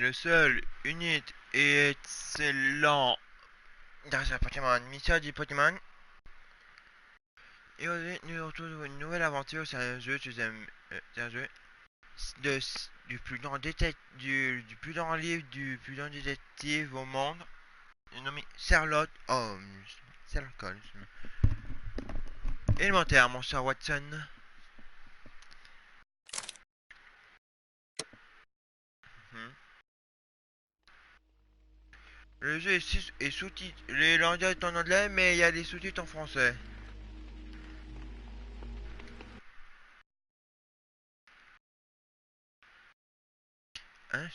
le seul, unique et excellent dans un Pokémon, Mission du Pokémon. Et aujourd'hui, nous retrouvons une nouvelle aventure sur un jeu, c'est un jeu de, du plus grand du plus grand livre, du plus grand détective au monde, nommé Sherlock Holmes. Sherlock Holmes. Élémentaire, mon cher Watson. Hmm. Le jeu est sous-titré. Les langages sont en anglais, mais il y a des sous-titres en français. Hein,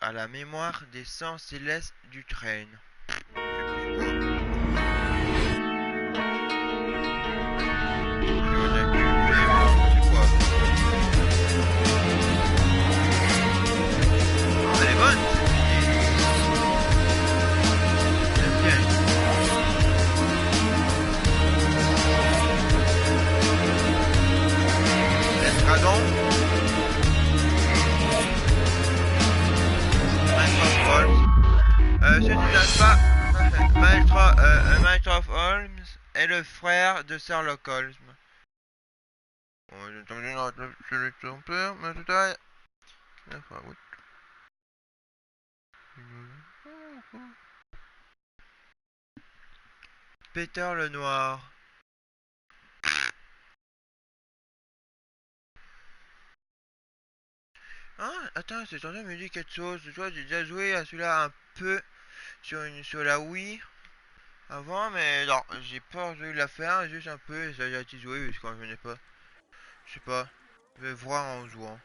à la mémoire des sangs célestes du train. Elle est bonne. J'aime bien. Le dragon. Ce n'est pas Maître Holmes est le frère de Sherlock Holmes. J'ai entendu celui de son père, mais tout à Peter le Noir. Ah, attends, c'est censé me dire quelque chose. Tu vois, j'ai déjà joué à celui-là un peu sur la Wii avant, mais non, j'ai pas joué la faire, juste un peu, et ça a déjà été joué, parce que quand je connais pas. Je sais pas, je vais voir en jouant.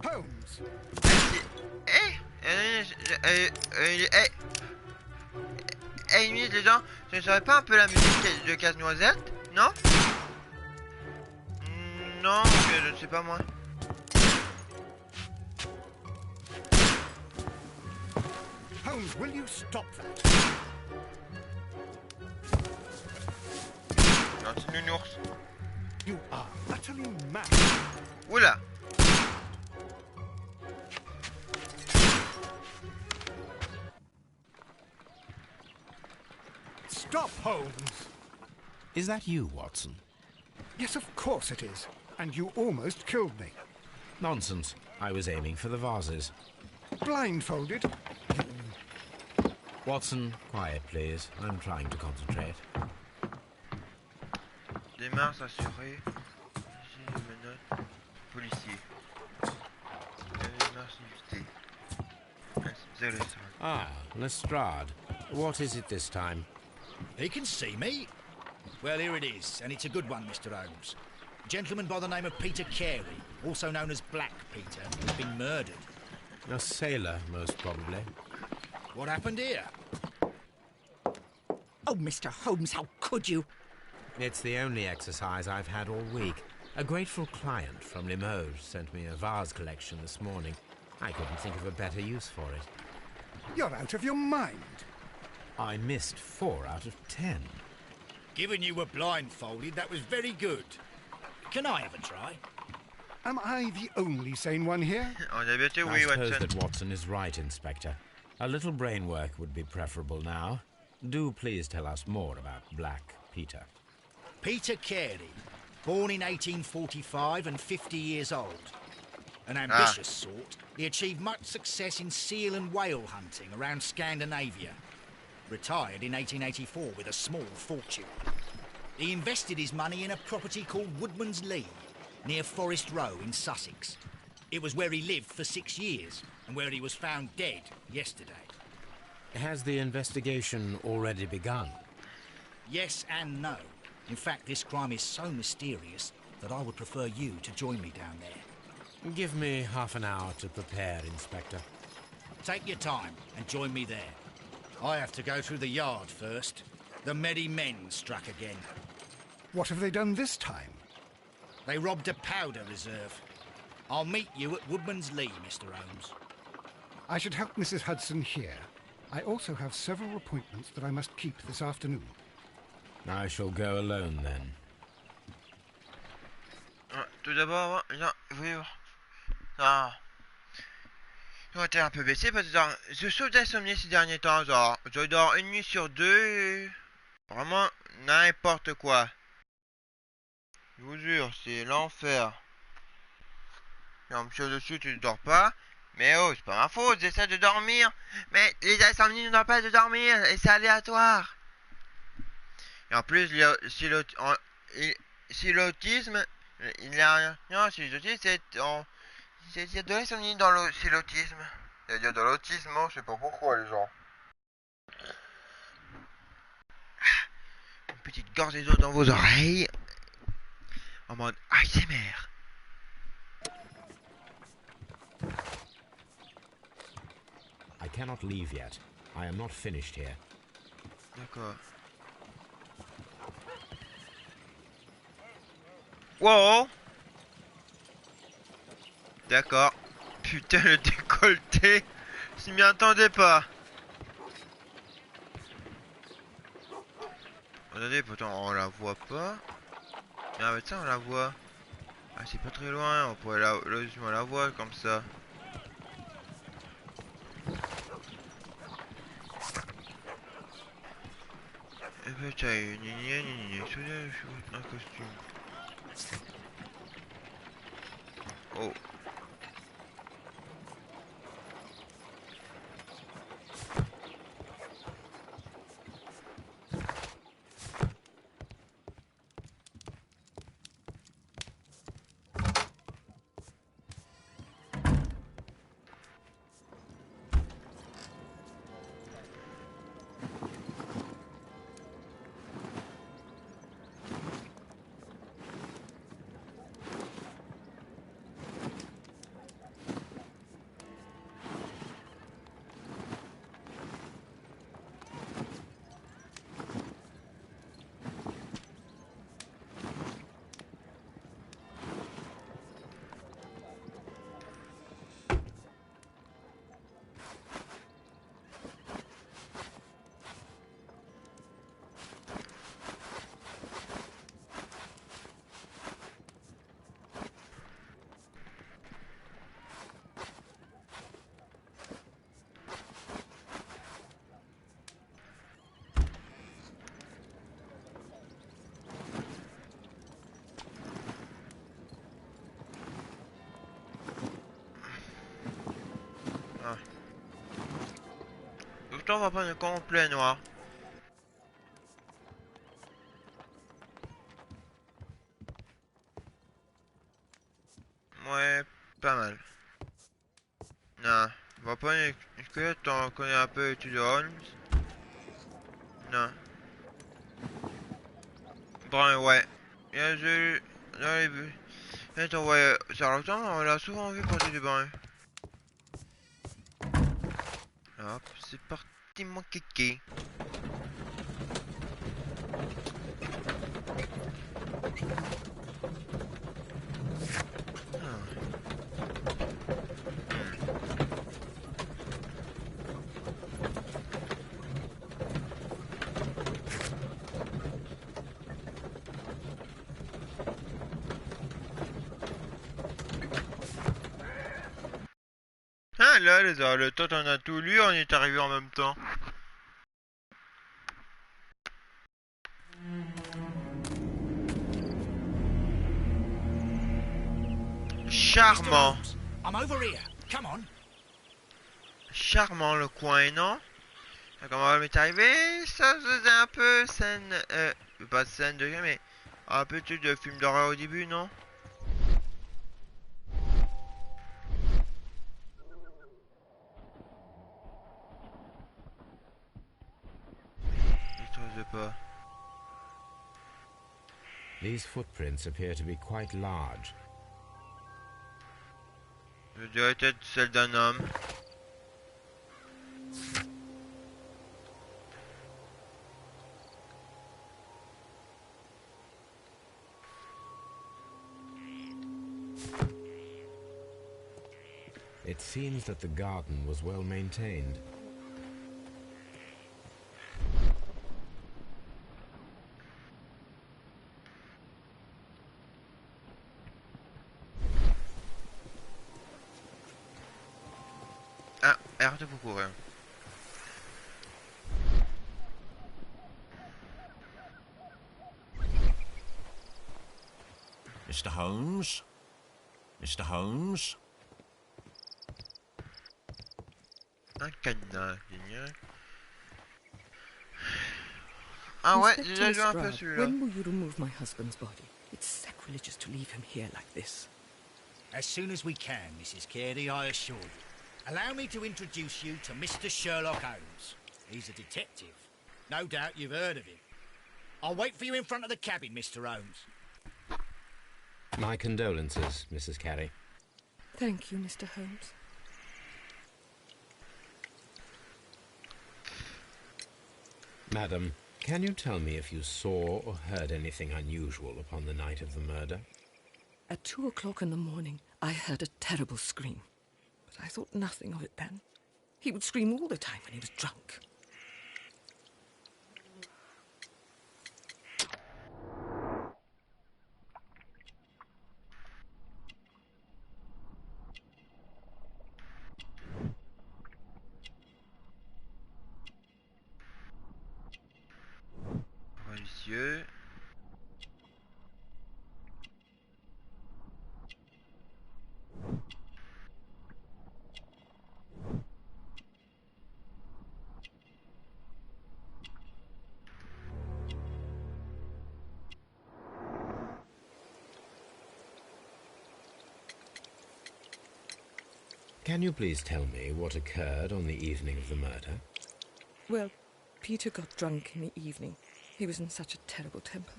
Holmes. Une minute les gens, ce ne serait pas un peu la musique de Casse-Noisette, non? Non, je ne sais pas moi. Holmes, will you stop that? Non, c'est Nounours. You are utterly mad. Oula. Stop, Holmes! Is that you, Watson? Yes, of course it is. And you almost killed me. Nonsense. I was aiming for the vases. Blindfolded? Watson, quiet, please. I'm trying to concentrate. Démarche assurée. J'ai une note. Policier. Démarche évitée. Ah, Lestrade. What is it this time? He can see me. Well, here it is, and it's a good one, Mr. Holmes. A gentleman by the name of Peter Carey, also known as Black Peter, has been murdered. A sailor, most probably. What happened here? Oh, Mr. Holmes, how could you? It's the only exercise I've had all week. A grateful client from Limoges sent me a vase collection this morning. I couldn't think of a better use for it. You're out of your mind. I missed 4 out of 10. Given you were blindfolded, that was very good. Can I have a try? Am I the only sane one here? On a bientôt, I oui, suppose Watson. that Watson is right, Inspector. A little brain work would be preferable now. Do please tell us more about Black Peter. Peter Carey, born in 1845 and 50 years old. An ambitious sort, he achieved much success in seal and whale hunting around Scandinavia. Retired in 1884 with a small fortune. He invested his money in a property called Woodman's Lee, near Forest Row in Sussex. It was where he lived for 6 years, and where he was found dead yesterday. Has the investigation already begun? Yes and no. In fact, this crime is so mysterious that I would prefer you to join me down there. Give me half an hour to prepare, Inspector. Take your time and join me there. I have to go through the yard first. The merry men struck again. What have they done this time? They robbed a powder reserve. I'll meet you at Woodman's Lee, Mr. Holmes. I should help Mrs. Hudson here. I also have several appointments that I must keep this afternoon. I shall go alone then. Tout d'abord, non, oui, non. On va être un peu baissé parce que genre, je souffre d'insomnie ces derniers temps, genre, je dors une nuit sur deux, et vraiment n'importe quoi. Je vous jure, c'est l'enfer. Et en plus dessus, tu ne dors pas. Mais oh, c'est pas ma faute, j'essaie de dormir. Mais les insomnies ne donnent pas de dormir et c'est aléatoire. Et en plus, si l'autisme, il y a rien. Non, si l'autisme, il y a de l'insomnie dans si l'autisme. Il y a de l'autisme, je sais pas pourquoi les gens. Une petite gorgée d'eau dans vos oreilles. En mode ASMR. I cannot leave yet. I am not finished here. D'accord. Wow. D'accord. Putain, le décolleté. Je m'y attendais pas. Attendez, pourtant on la voit pas. Mais avec ça on la voit. Ah, c'est pas très loin, on pourrait logiquement la voir comme ça. Et putain, un costume. Oh. Ah. Pourtant on va prendre le complet noir. Ouais, pas mal. Non, on va prendre une squelette, on connaît un peu l'étude de Holmes. Non. Brun, ouais. Bien vu. Dans les buts. Attends, ouais, Sherlock, on l'a souvent vu porter du brun. Hop, c'est parti mon kéké. Ah là, les gars, le temps on a tout lu, on est arrivé en même temps. Mr. Charmant. Holmes, I'm over here. Come on. Charmant le coin, non? Comment m'est arrivé? Ça faisait un peu scène... pas scène de jeu, mais... Un peu de film d'horreur au début, non? Je trouve pas. These footprints appear to be quite large. Je dirais peut-être celle d'un homme. It seems that the garden was well maintained. Ah, arrête pour courir. Mr. Holmes? Mr. Holmes? Un cadenas, génial. Ah ouais, j'ai déjà joué un peu celui-là. When will you remove my husband's body? It's sacrilegious to leave him here like this. As soon as we can, Mrs. Carey, I assure you. Allow me to introduce you to Mr. Sherlock Holmes. He's a detective. No doubt you've heard of him. I'll wait for you in front of the cabin, Mr. Holmes. My condolences, Mrs. Carey. Thank you, Mr. Holmes. Madam, can you tell me if you saw or heard anything unusual upon the night of the murder? At 2 o'clock in the morning, I heard a terrible scream. But I thought nothing of it then. He would scream all the time when he was drunk. Religieux. Can you please tell me what occurred on the evening of the murder? Well, Peter got drunk in the evening. He was in such a terrible temper.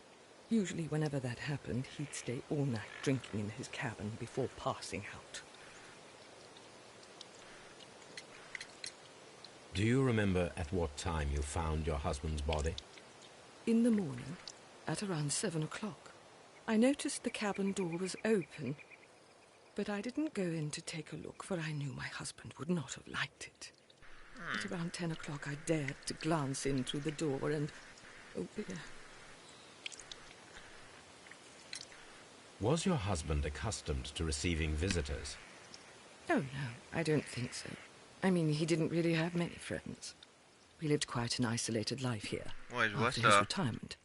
Usually whenever that happened, he'd stay all night drinking in his cabin before passing out. Do you remember at what time you found your husband's body? In the morning, at around 7 o'clock, I noticed the cabin door was open, but I didn't go in to take a look, for I knew my husband would not have liked it. At around 10 o'clock, I dared to glance in through the door and... oh dear. Was your husband accustomed to receiving visitors? Oh, no, I don't think so. I mean, he didn't really have many friends. We lived quite an isolated life here, Ouais, je vois after his ça. retirement.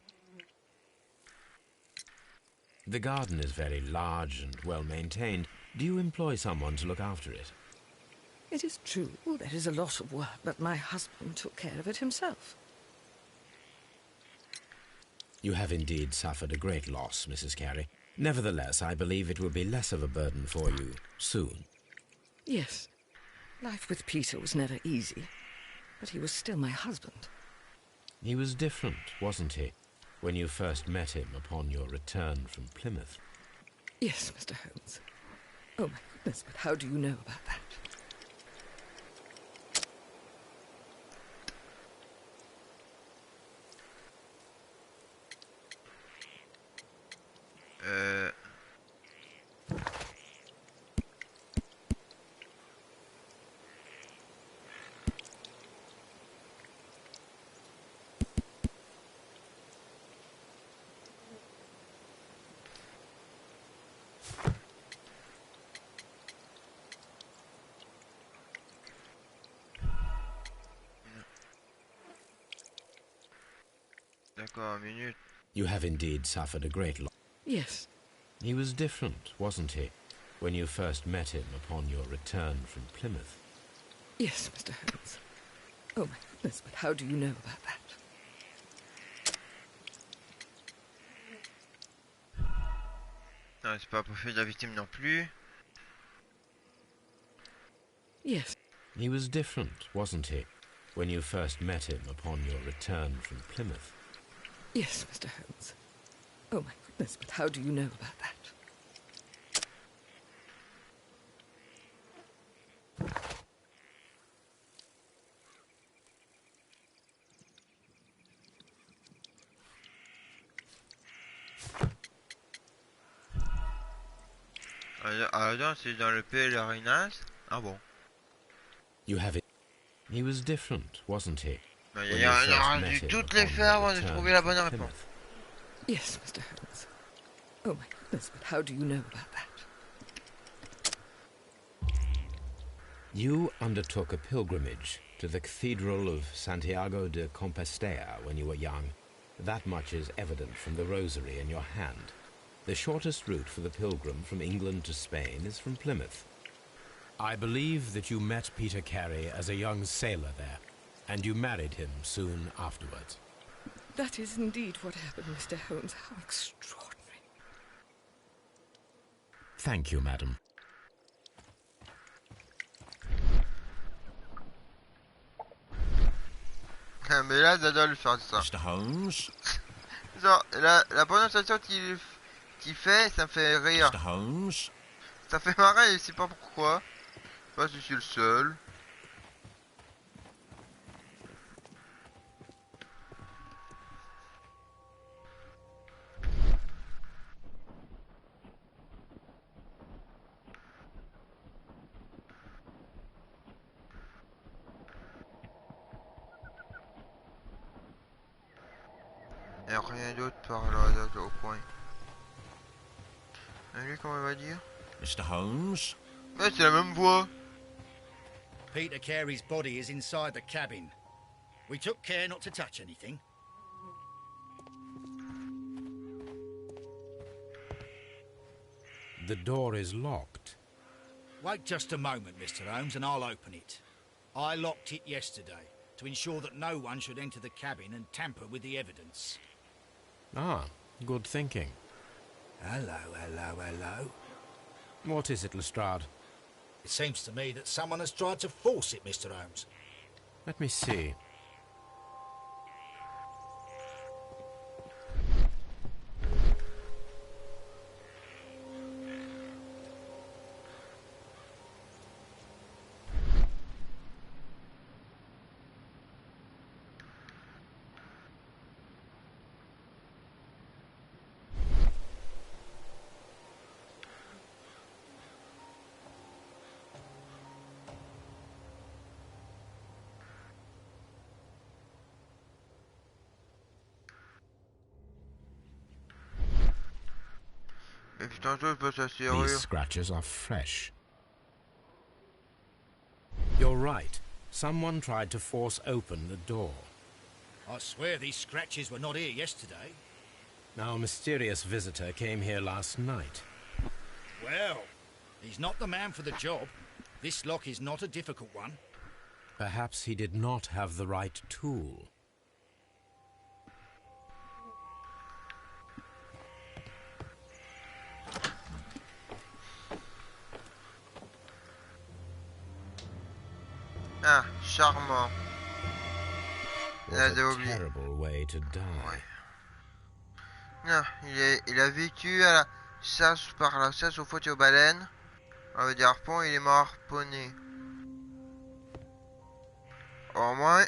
The garden is very large and well maintained. Do you employ someone to look after it? It is true, there is a lot of work, but my husband took care of it himself. You have indeed suffered a great loss, Mrs. Carey. Nevertheless, I believe it will be less of a burden for you soon. Yes, life with Peter was never easy, but he was still my husband. He was different, wasn't he, when you first met him upon your return from Plymouth? Yes, Mr. Holmes. Oh, my goodness, but how do you know about that? D'accord, une minute. You have indeed suffered a great loss. Yes. He was different, wasn't he, when you first met him upon your return from Plymouth? Yes, Mr. Holmes. Oh, my goodness, but how do you know about that? Non, c'est pas pour faire de la victime non plus. Yes. He was different, wasn't he, when you first met him upon your return from Plymouth? Yes, Mr. Holmes. Oh, my goodness, but how do you know about that? Alors, c'est dans le pèlerinage. Ah bon. You have it. He was different, wasn't he? Non, When you first j'ai met dû him toutes les upon faire your avant de return trouver la from bonne réponse. Plymouth? Yes, Mr. Holmes. Oh, my goodness, but how do you know about that? You undertook a pilgrimage to the Cathedral of Santiago de Compostela when you were young. That much is evident from the rosary in your hand. The shortest route for the pilgrim from England to Spain is from Plymouth. I believe that you met Peter Carey as a young sailor there, and you married him soon afterwards. That is indeed what happened, Mr. Holmes. How extraordinary. Thank you, madam. Mais là, j'adore le faire ça. Mr. Holmes? Genre, la prononciation qu'il fait, ça me fait rire. Mr. Holmes? Ça fait marrer, je sais pas pourquoi. Je sais pas si je suis le seul. Il n'y a rien d'autre par là, au coin. Et lui, comment il va dire? Mr. Holmes? Ouais, c'est la même voix. Peter Carey's body is inside the cabin. We took care not to touch anything. The door is locked. Wait just a moment, Mr. Holmes, and I'll open it. I locked it yesterday to ensure that no one should enter the cabin and tamper with the evidence. Ah, good thinking. Hello, hello, hello. What is it, Lestrade? It seems to me that someone has tried to force it, Mr. Holmes. Let me see. Et putain, toi, je passe la These serrure. scratches are fresh. You're right. Someone tried to force open the door. I swear these scratches were not here yesterday. Our mysterious visitor came here last night. Well, he's not the man for the job. This lock is not a difficult one. Perhaps he did not have the right tool. Ah, charmant. What J'avais a oublié. terrible way to die. Non, il a vécu à la chasse par la chasse aux fautes et aux baleines. Avec des harpons, il est mort harponné. Au moins,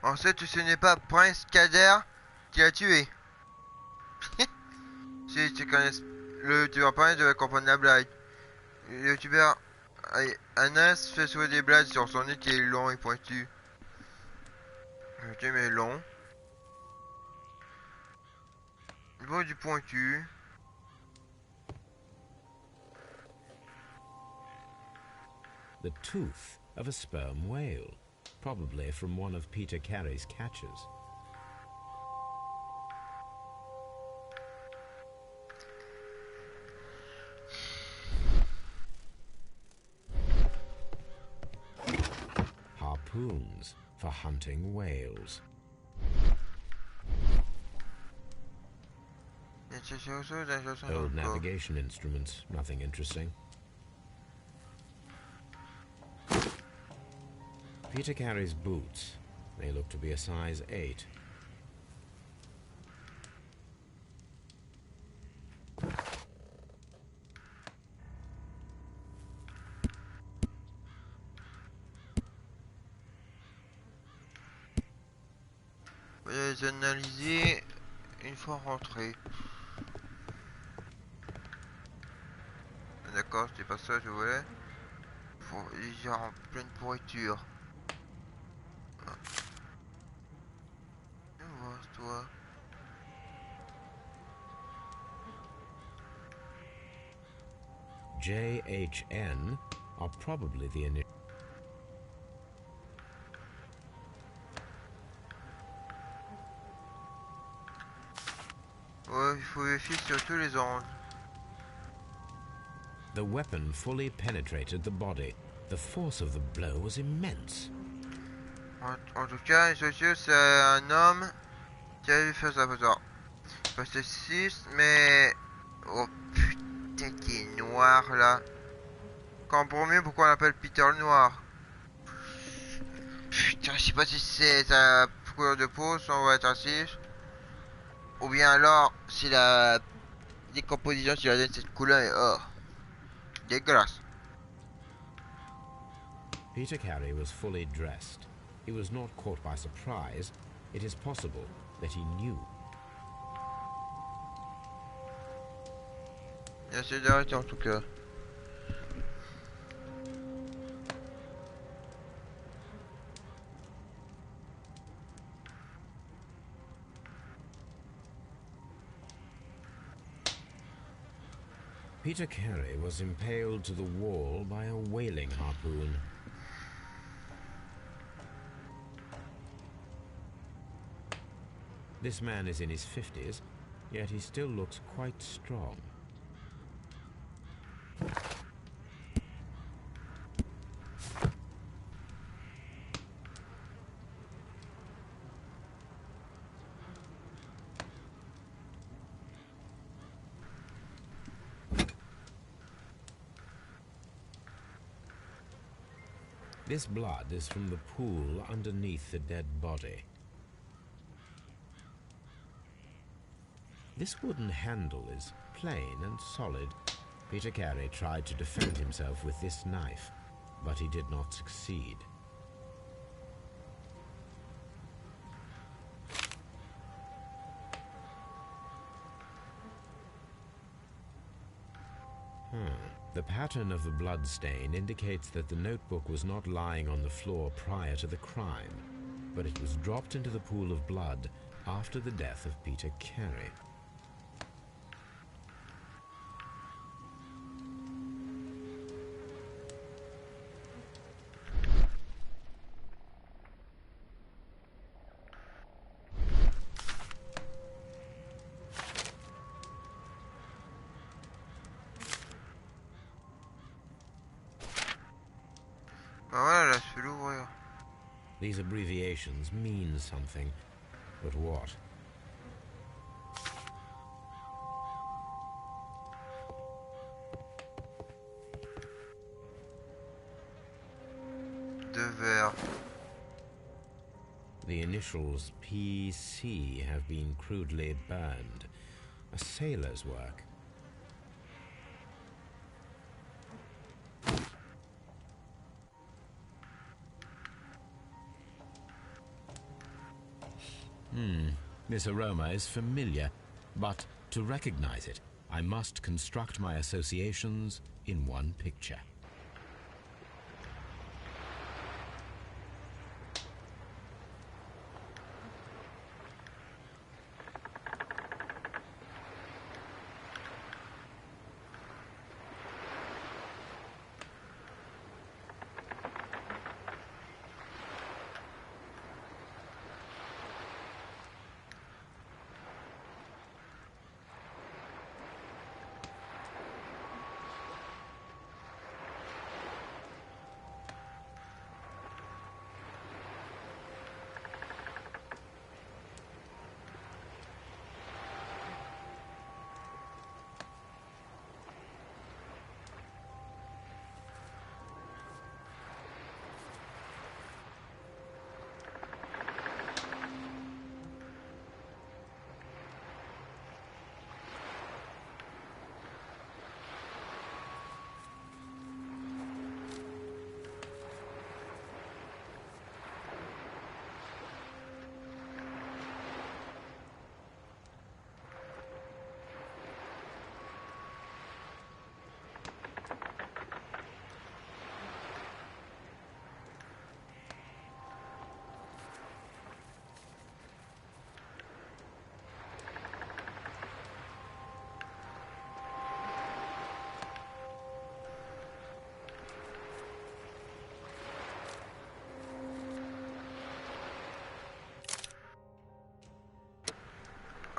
on sait que ce n'est pas Prince Kader qui l'a tué. Si tu connais le tueur Prince, tu vas comprendre la blague. Le youtubeur Anas fait souvent des blagues sur son nez qui est long et pointu. Ok, mais long. Il voit du pointu. The tooth of a sperm whale, probably from one of Peter Carey's catches. Harpoons for hunting whales. Old navigation instruments, nothing interesting. Peter Carey's boots. They look to be a size 8. On va les analyser une fois rentré. D'accord, c'était pas ça que je voulais. Déjà en pleine pourriture. Viens voir toi. JHN are probably the initial. Ouais, il faut vérifier sur tous les angles. The weapon fully penetrated the body. The force of the blow was immense. En tout cas, Jojo, c'est un homme qui a dû faire ça. Poste 6, mais... Oh putain, qui est noir là. Quand premier, pourquoi on l'appelle Peter le Noir? Putain, je sais pas si c'est sa couleur de peau, son va être ainsi. Ou bien alors, si la décomposition, si la donne cette couleur est dégueulasse. Peter Carey was fully dressed. He was not caught by surprise. It is possible that he knew. Il a essayé d'arrêter en tout cas. Peter Carey was impaled to the wall by a whaling harpoon. This man is in his 50s, yet he still looks quite strong. This blood is from the pool underneath the dead body. This wooden handle is plain and solid. Peter Carey tried to defend himself with this knife, but he did not succeed. The pattern of the blood stain indicates that the notebook was not lying on the floor prior to the crime, but it was dropped into the pool of blood after the death of Peter Carey. Voilà, là, je peux l'ouvrir. These abbreviations mean something, but what? Devient. The initials PC have been crudely burned. A sailor's work. This aroma is familiar, but to recognize it, I must construct my associations in one picture.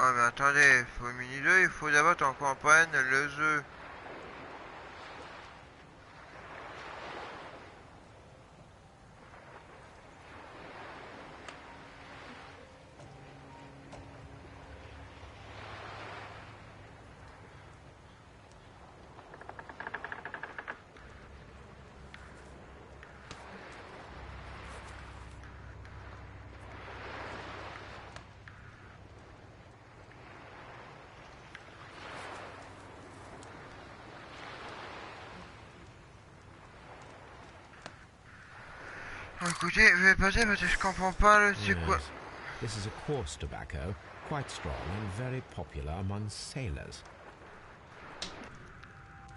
Oh mais attendez, faut le mini-jeu, il faut d'abord qu'on prenne le jeu. Écoutez, je vais passer parce que je comprends pas le c'est quoi. Yes. This is a coarse tobacco, quite strong and very popular among sailors.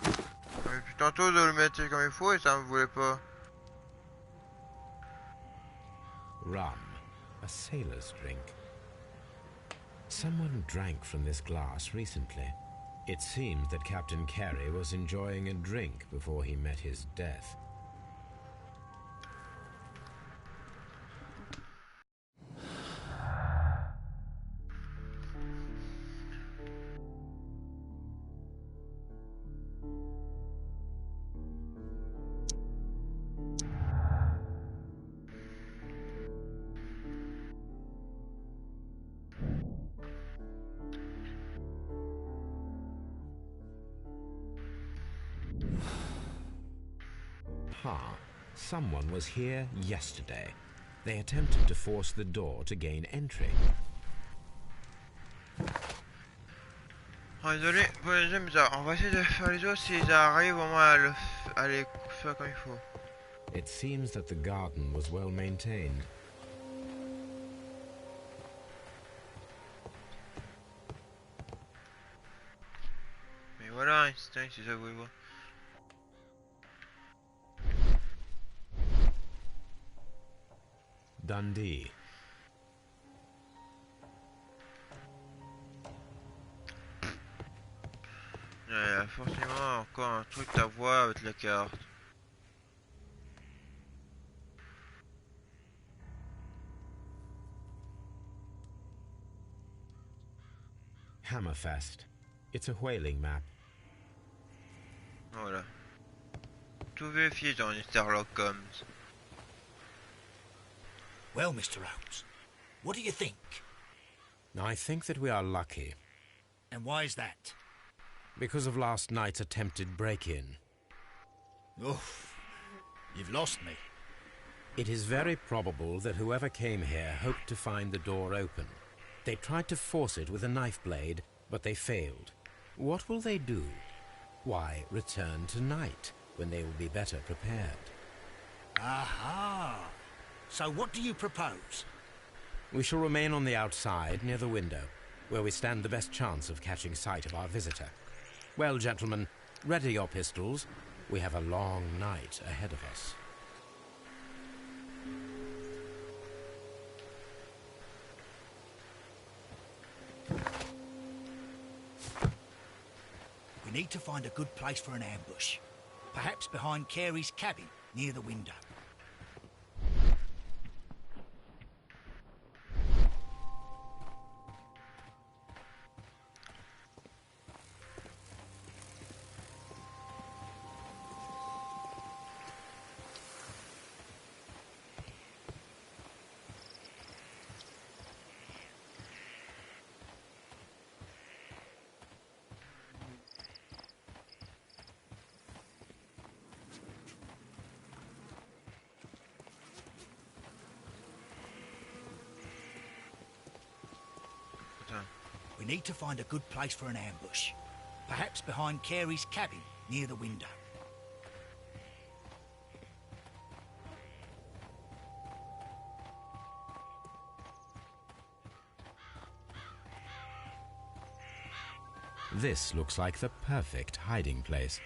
Mais puis tantôt de le mettre comme il faut et ça me voulait pas. Rum, a sailor's drink. Someone drank from this glass recently. It seemed that Captain Carey was enjoying a drink before he met his death. Someone was here yesterday. They attempted to force the door to gain entry. Oh, désolé pour les jeux bizarres. On va essayer de faire les autres s'ils arrivent au moins à les faire comme il faut. It seems that the garden was well maintained. Mais voilà, Einstein, si ça vous le voit. Dundee. Il y a forcément encore un truc à voir avec la carte. Hammerfest. It's a whaling map. Voilà. Tout vérifier dans les Sherlock Holmes. Well, Mr. Holmes, what do you think? I think that we are lucky. And why is that? Because of last night's attempted break-in. Oof, you've lost me. It is very probable that whoever came here hoped to find the door open. They tried to force it with a knife blade, but they failed. What will they do? Why, return tonight, when they will be better prepared. Aha! So what do you propose? We shall remain on the outside, near the window, where we stand the best chance of catching sight of our visitor. Well, gentlemen, ready your pistols. We have a long night ahead of us. We need to find a good place for an ambush. Perhaps behind Carey's cabin, near the window. We need to find a good place for an ambush. Perhaps behind Carey's cabin, near the window. This looks like the perfect hiding place.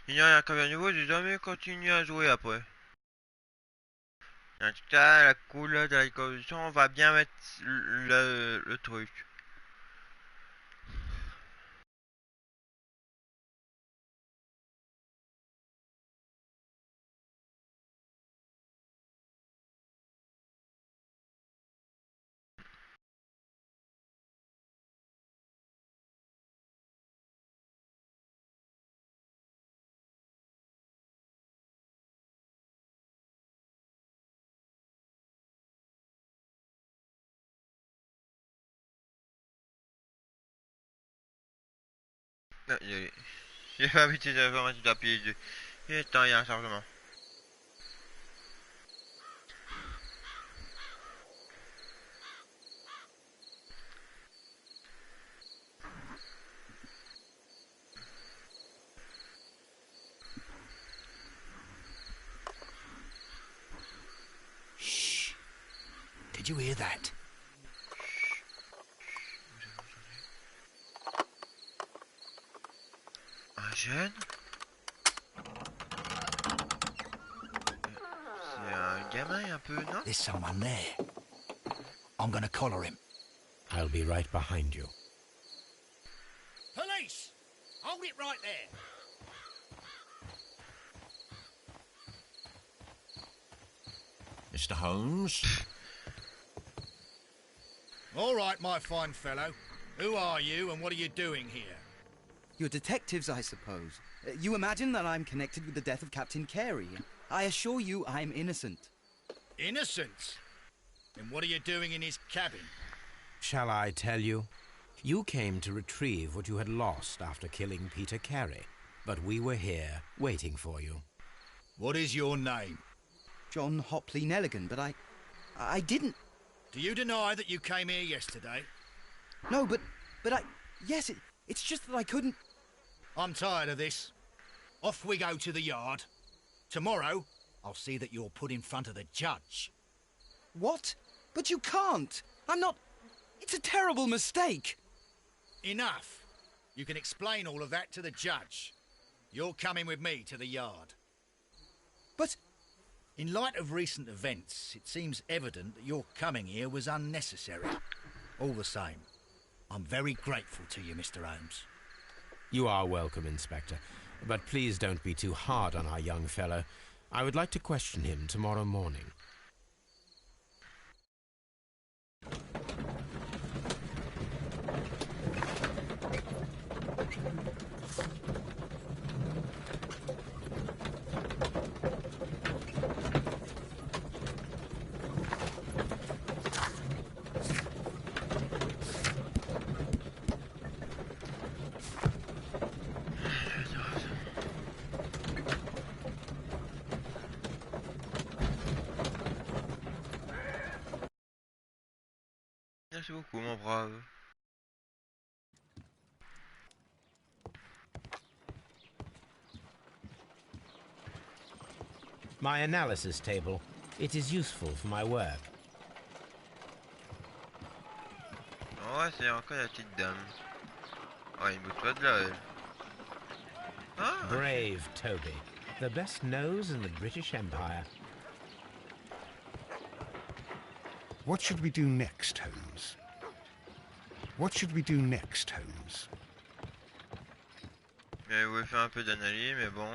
Il y a un camion nouveau, j'ai jamais continué à jouer après. En tout cas, la couleur de la composition, on va bien mettre le truc. Non, j'ai pas habitué d'informatique d'appuyer dessus. Et attends, il y a un chargement. Shh. Did you hear that? Un jeune? C'est un gamin un peu, non? There's someone there. I'm gonna collar him. I'll be right behind you. Police! Hold it right there. Mr. Holmes? All right, my fine fellow. Who are you and what are you doing here? You're detectives, I suppose. You imagine that I'm connected with the death of Captain Carey. I assure you I'm innocent. Innocent? And what are you doing in his cabin? Shall I tell you? You came to retrieve what you had lost after killing Peter Carey, but we were here waiting for you. What is your name? John Hopley Nelligan, but I didn't... Do you deny that you came here yesterday? No, but yes, it's just that I couldn't... I'm tired of this. Off we go to the yard. Tomorrow, I'll see that you're put in front of the judge. What? But you can't. I'm not... It's a terrible mistake. Enough. You can explain all of that to the judge. You're coming with me to the yard. But... In light of recent events, it seems evident that your coming here was unnecessary. All the same, I'm very grateful to you, Mr. Holmes. You are welcome, Inspector, but please don't be too hard on our young fellow. I would like to question him tomorrow morning. Merci beaucoup, mon brave. My analysis table. It is useful for my work. Ouais, c'est encore la petite dame. Oh, il bouge pas de là, elle. Ah, Brave Toby. The best nose in the British Empire. What should we do next, Holmes? What should we do next, Holmes? je voulais faire un peu d'analyse, mais bon.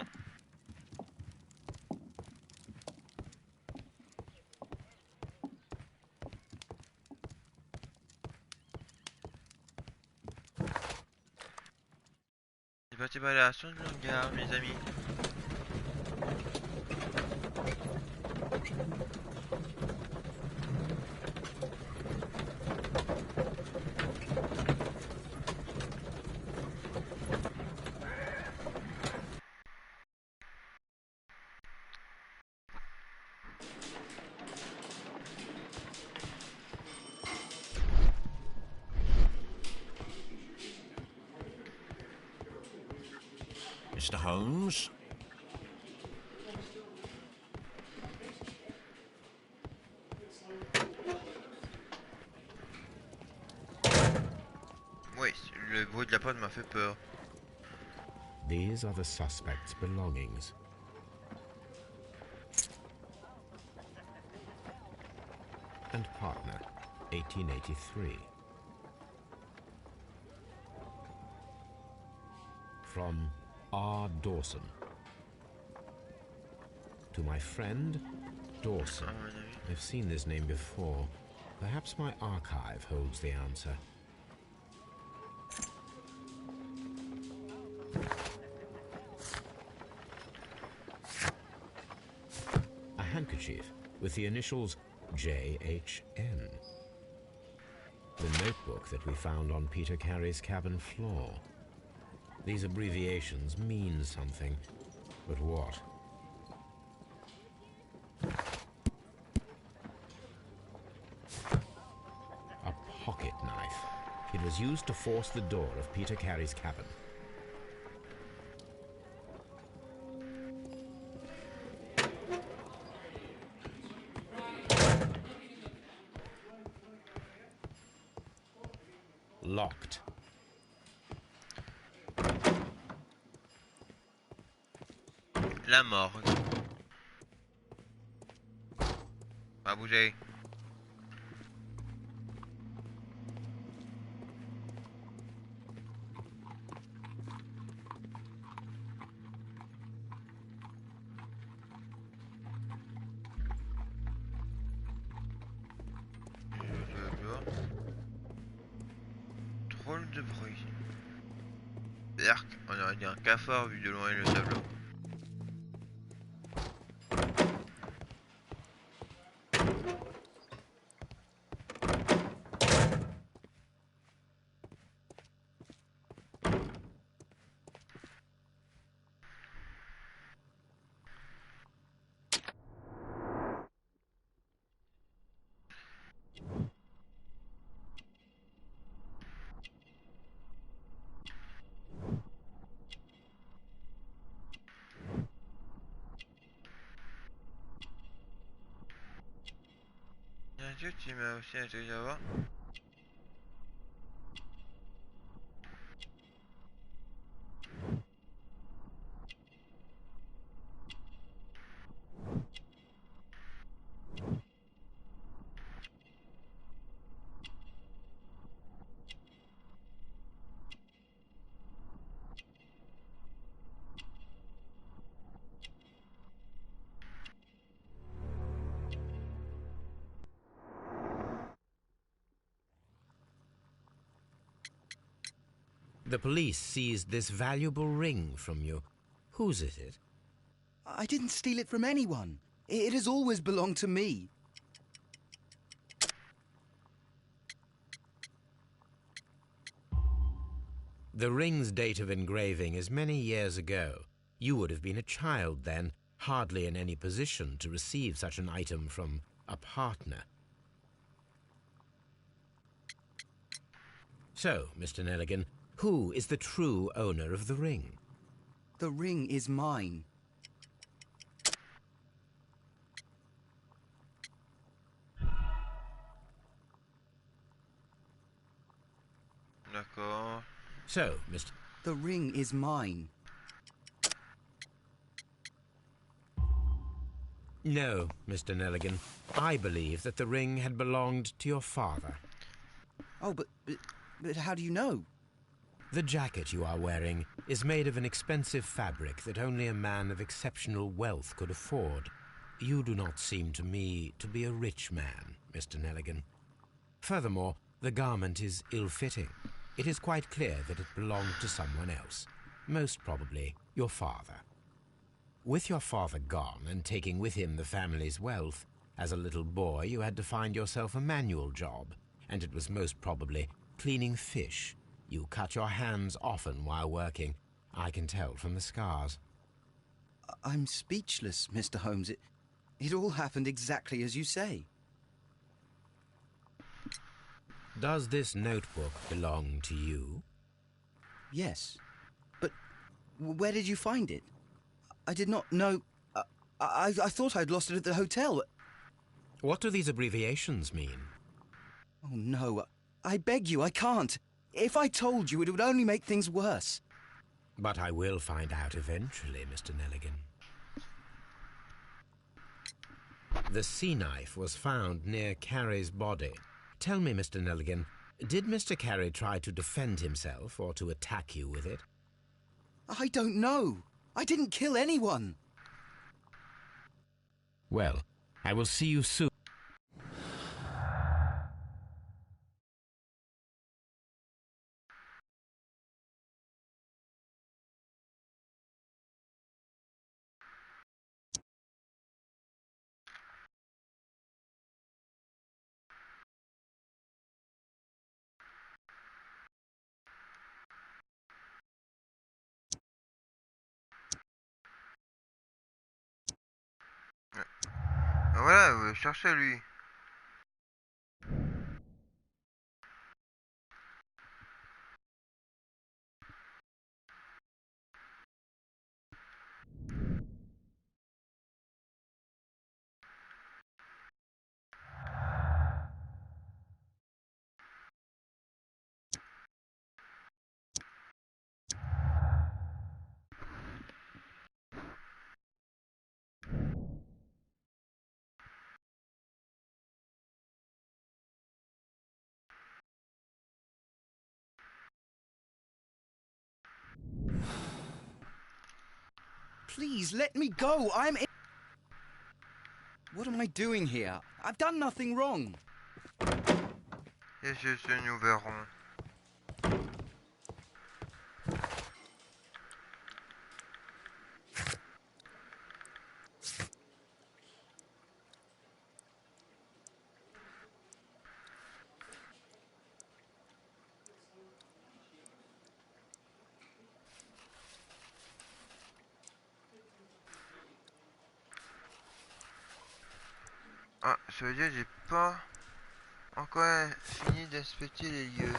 C'est parti par la son de langage, mes amis. Mr. Holmes? Oui, le bruit de la porte m'a fait peur. These are the suspect's belongings. And partner, 1883. From R. Dawson. To my friend, Dawson. À mon avis. I've seen this name before. Perhaps my archive holds the answer. A handkerchief with the initials J.H.N. The notebook that we found on Peter Carey's cabin floor. These abbreviations mean something, but what? A pocket knife. It was used to force the door of Peter Carey's cabin. Locked. La morgue. Pas bouger. Drôle de bruit. Berk, on aurait dit un cafard vu de loin le tableau. Bien sûr, tu m'as aussi un truc à voir. The police seized this valuable ring from you. Whose is it? I didn't steal it from anyone. It has always belonged to me. The ring's date of engraving is many years ago. You would have been a child then, hardly in any position to receive such an item from a partner. So, Mr. Nelligan, who is the true owner of the ring? The ring is mine. D'accord. So, Mr. The ring is mine. No, Mr. Nelligan. I believe that the ring had belonged to your father. Oh, but how do you know? The jacket you are wearing is made of an expensive fabric that only a man of exceptional wealth could afford. You do not seem to me to be a rich man, Mr. Nelligan. Furthermore, the garment is ill-fitting. It is quite clear that it belonged to someone else, most probably your father. With your father gone and taking with him the family's wealth, as a little boy you had to find yourself a manual job, and it was most probably cleaning fish. You cut your hands often while working. I can tell from the scars. I'm speechless, Mr. Holmes. It all happened exactly as you say. Does this notebook belong to you? Yes. But where did you find it? I did not know... I thought I'd lost it at the hotel. What do these abbreviations mean? Oh, no. I beg you, I can't. If I told you, it would only make things worse. But I will find out eventually, Mr. Nelligan. The sea knife was found near Carey's body. Tell me, Mr. Nelligan, did Mr. Carey try to defend himself or to attack you with it? I don't know. I didn't kill anyone. Well, I will see you soon. Ah, voilà, cherchez lui. Please, let me go. I'm in... What am I doing here? I've done nothing wrong. Et ce nous verrons. Ah, ça veut dire que j'ai pas encore fini d'inspecter les lieux.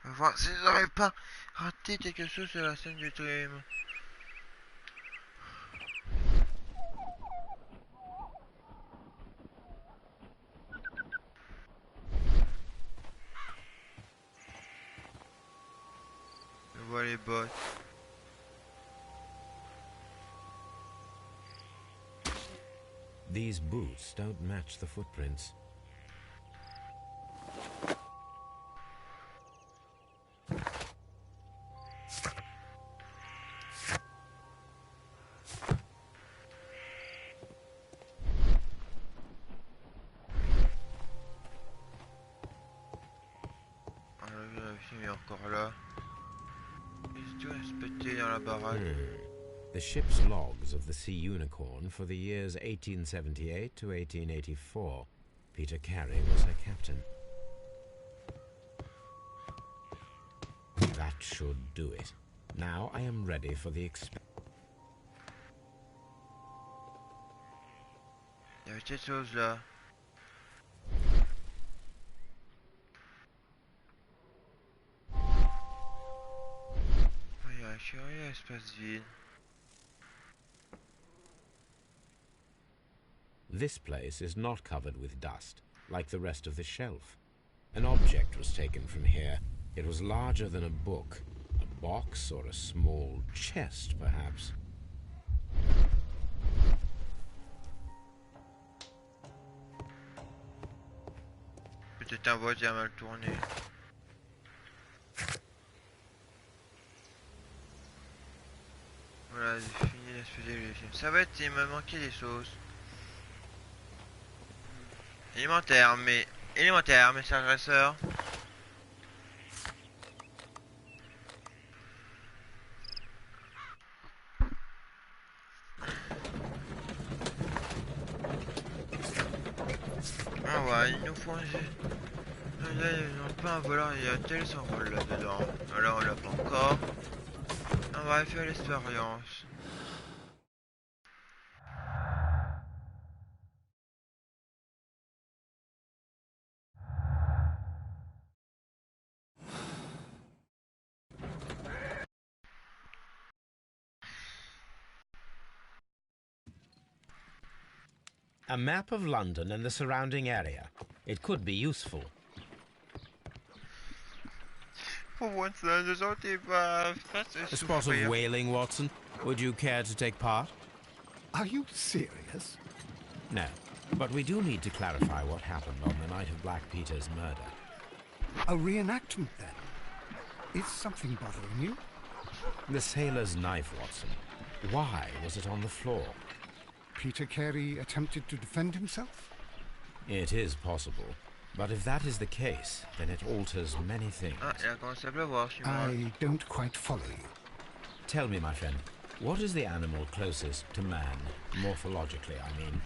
On va voir si j'aurais pas raté quelque chose sur la scène du crime. Je vois les bottes. These boots don't match the footprints. Ah, la fille est encore là. Qu'est-ce que tu inspecté dans la baraque? The ship's logs of the Sea Unicorn for the years 1878 to 1884. Peter Carey was her captain. That should do it. Now I am ready for the Il y avait quelque chose là. Oh, il y a un curieux espace vide. This place is not covered with dust, like the rest of the shelf. An object was taken from here. It was larger than a book, a box or a small chest, perhaps. Peut-être un voisin mal tourné. Voilà, j'ai fini d'inspecter le film. Ça va être, il m'a manqué des sauces. Élémentaire, mes chers dresseurs. Ah ouais, il nous faut un jet. Là, ils n'ont pas un voleur, il y a tel s'envole là-dedans. Alors, on l'a pas encore. On va faire l'expérience. A map of London and the surrounding area. It could be useful. Pour moi, ça, je sentais pas. A spot of whaling, Watson. Would you care to take part? Are you serious? No, but we do need to clarify what happened on the night of Black Peter's murder. A reenactment, then? Is something bothering you? The sailor's knife, Watson. Why was it on the floor? Peter Carey attempted to defend himself? It is possible. But if that is the case, then it alters many things. Ah, il a commencé à pleuvoir chez moi. I don't quite follow you. Tell me, my friend, what is the animal closest to man, morphologically, I mean?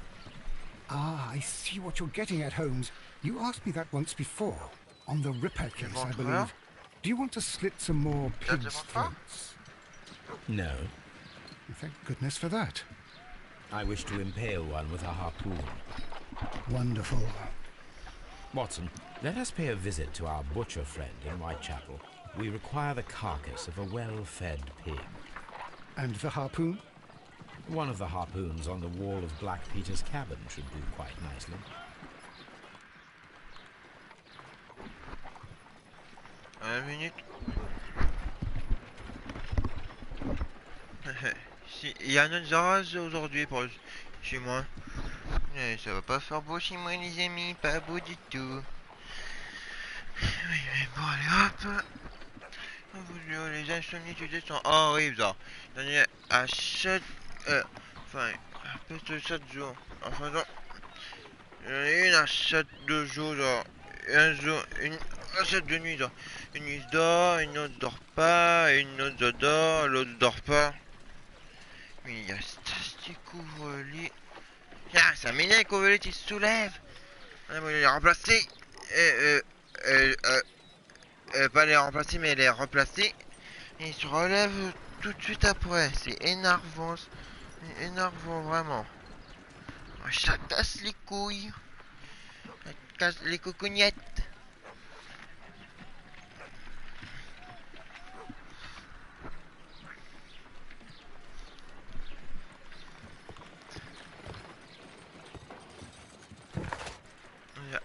Ah, I see what you're getting at, Holmes. You asked me that once before, on the Ripper case, I believe. Do you want to slit some more pigs' throats? No. Thank goodness for that. I wish to impale one with a harpoon. Wonderful. Watson, let us pay a visit to our butcher friend in Whitechapel. We require the carcass of a well-fed pig. And the harpoon? One of the harpoons on the wall of Black Peter's cabin should do quite nicely. Un minute. Si, il y a un orage aujourd'hui chez moi. Ça va pas faire beau chez moi, les amis, pas beau du tout. Oui, mais bon, allez hop. Les insomnies sont horribles. Il y en a à chaque. Enfin, à peu de 7 jours. Enfin, non. Il y en a une à chaque 2 jours, genre. Un jour, à chaque 2 nuits, genre. Une nuit dort, une autre dort pas, une autre dort, l'autre dort pas. Mais il y a ce couvre-lit. Ah, ça m'énerve, couvre-lit, il se soulève. Ah, mais il est remplacé. Pas les remplacer, mais les replacer. Et il se relève tout de suite après. C'est énervant. C'est énervant, vraiment. Ça casse les couilles. Ça casse les cocognettes.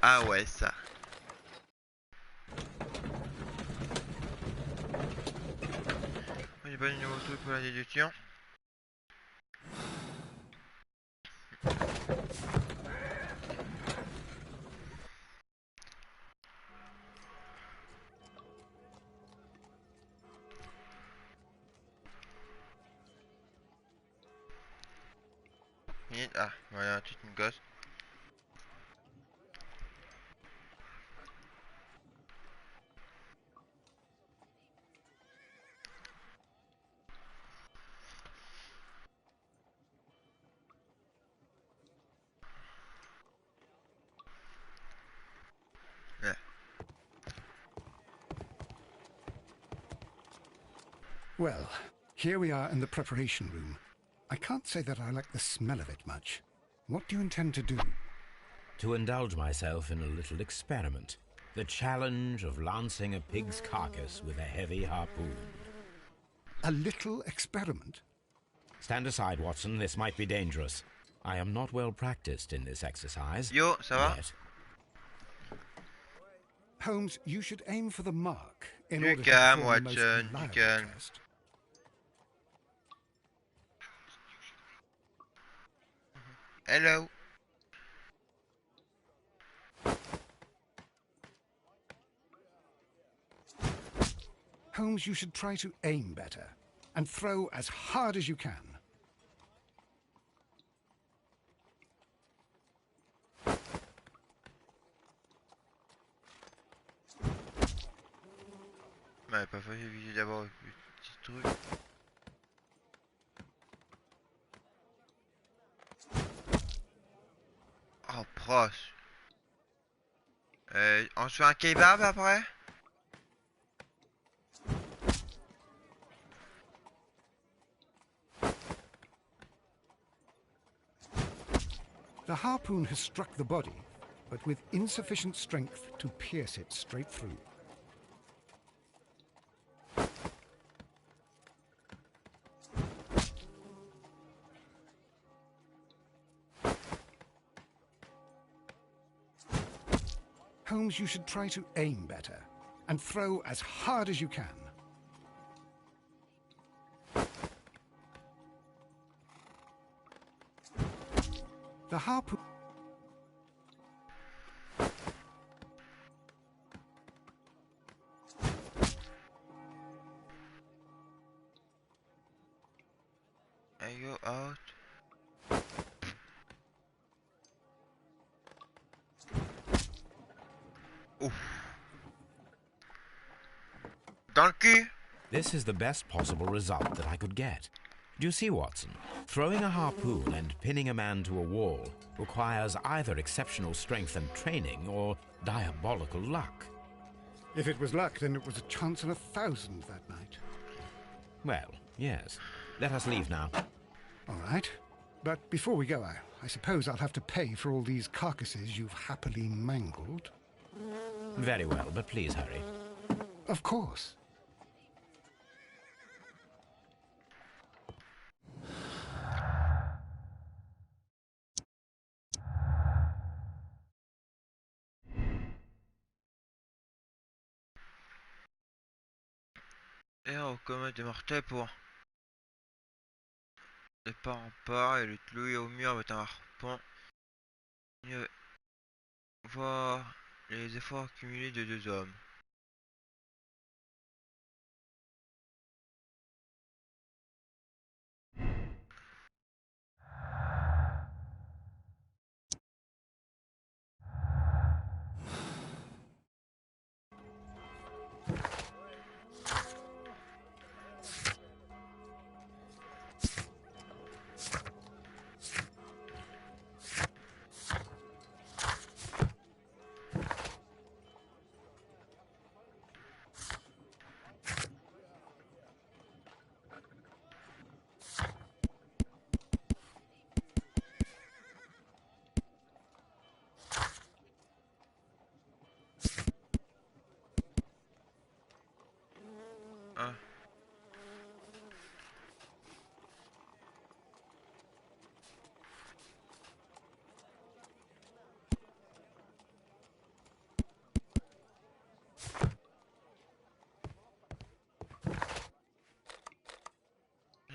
Ah ouais, ça. J'ai pas de nouveau truc pour la déduction. Ah, voilà, toute une gosse. Yeah. Well, here we are in the preparation room. I can't say that I like the smell of it much. What do you intend to do? To indulge myself in a little experiment. The challenge of lancing a pig's carcass with a heavy harpoon. A little experiment? Stand aside, Watson. This might be dangerous. I am not well practiced in this exercise. Yo, ça va? Yet. Holmes, you should aim for the mark in Du order to calme, perform the most Watson, du reliable calme. test. Hello. Holmes, you should try to aim better and throw as hard as you can. Ouais, pas facile viser d'abord le petit truc. Oh, proche. On se fait un kebab après? The harpoon has struck the body, but with insufficient strength to pierce it straight through. Holmes, you should try to aim better and throw as hard as you can. The harpoon... I go out. Ouf. Dans le cul. This is the best possible result that I could get. Do you see, Watson? Throwing a harpoon and pinning a man to a wall requires either exceptional strength and training or diabolical luck. If it was luck, then it was a chance in 1,000 that night. Well, yes. Let us leave now. All right. But before we go, I suppose I'll have to pay for all these carcasses you've happily mangled. Very well, but please hurry. Of course. Et on commet des mortels pour le pas en part et le clouer au mur avec un harpon. Mieux voir les efforts cumulés de deux hommes. Ah.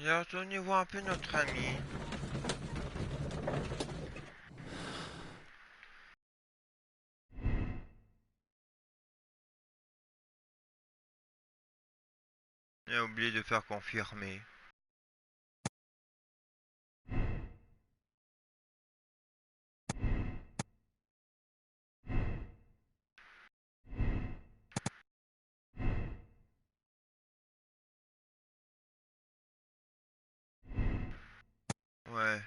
Et retournez voir un peu notre ami. Il a oublié de faire confirmer. Ouais.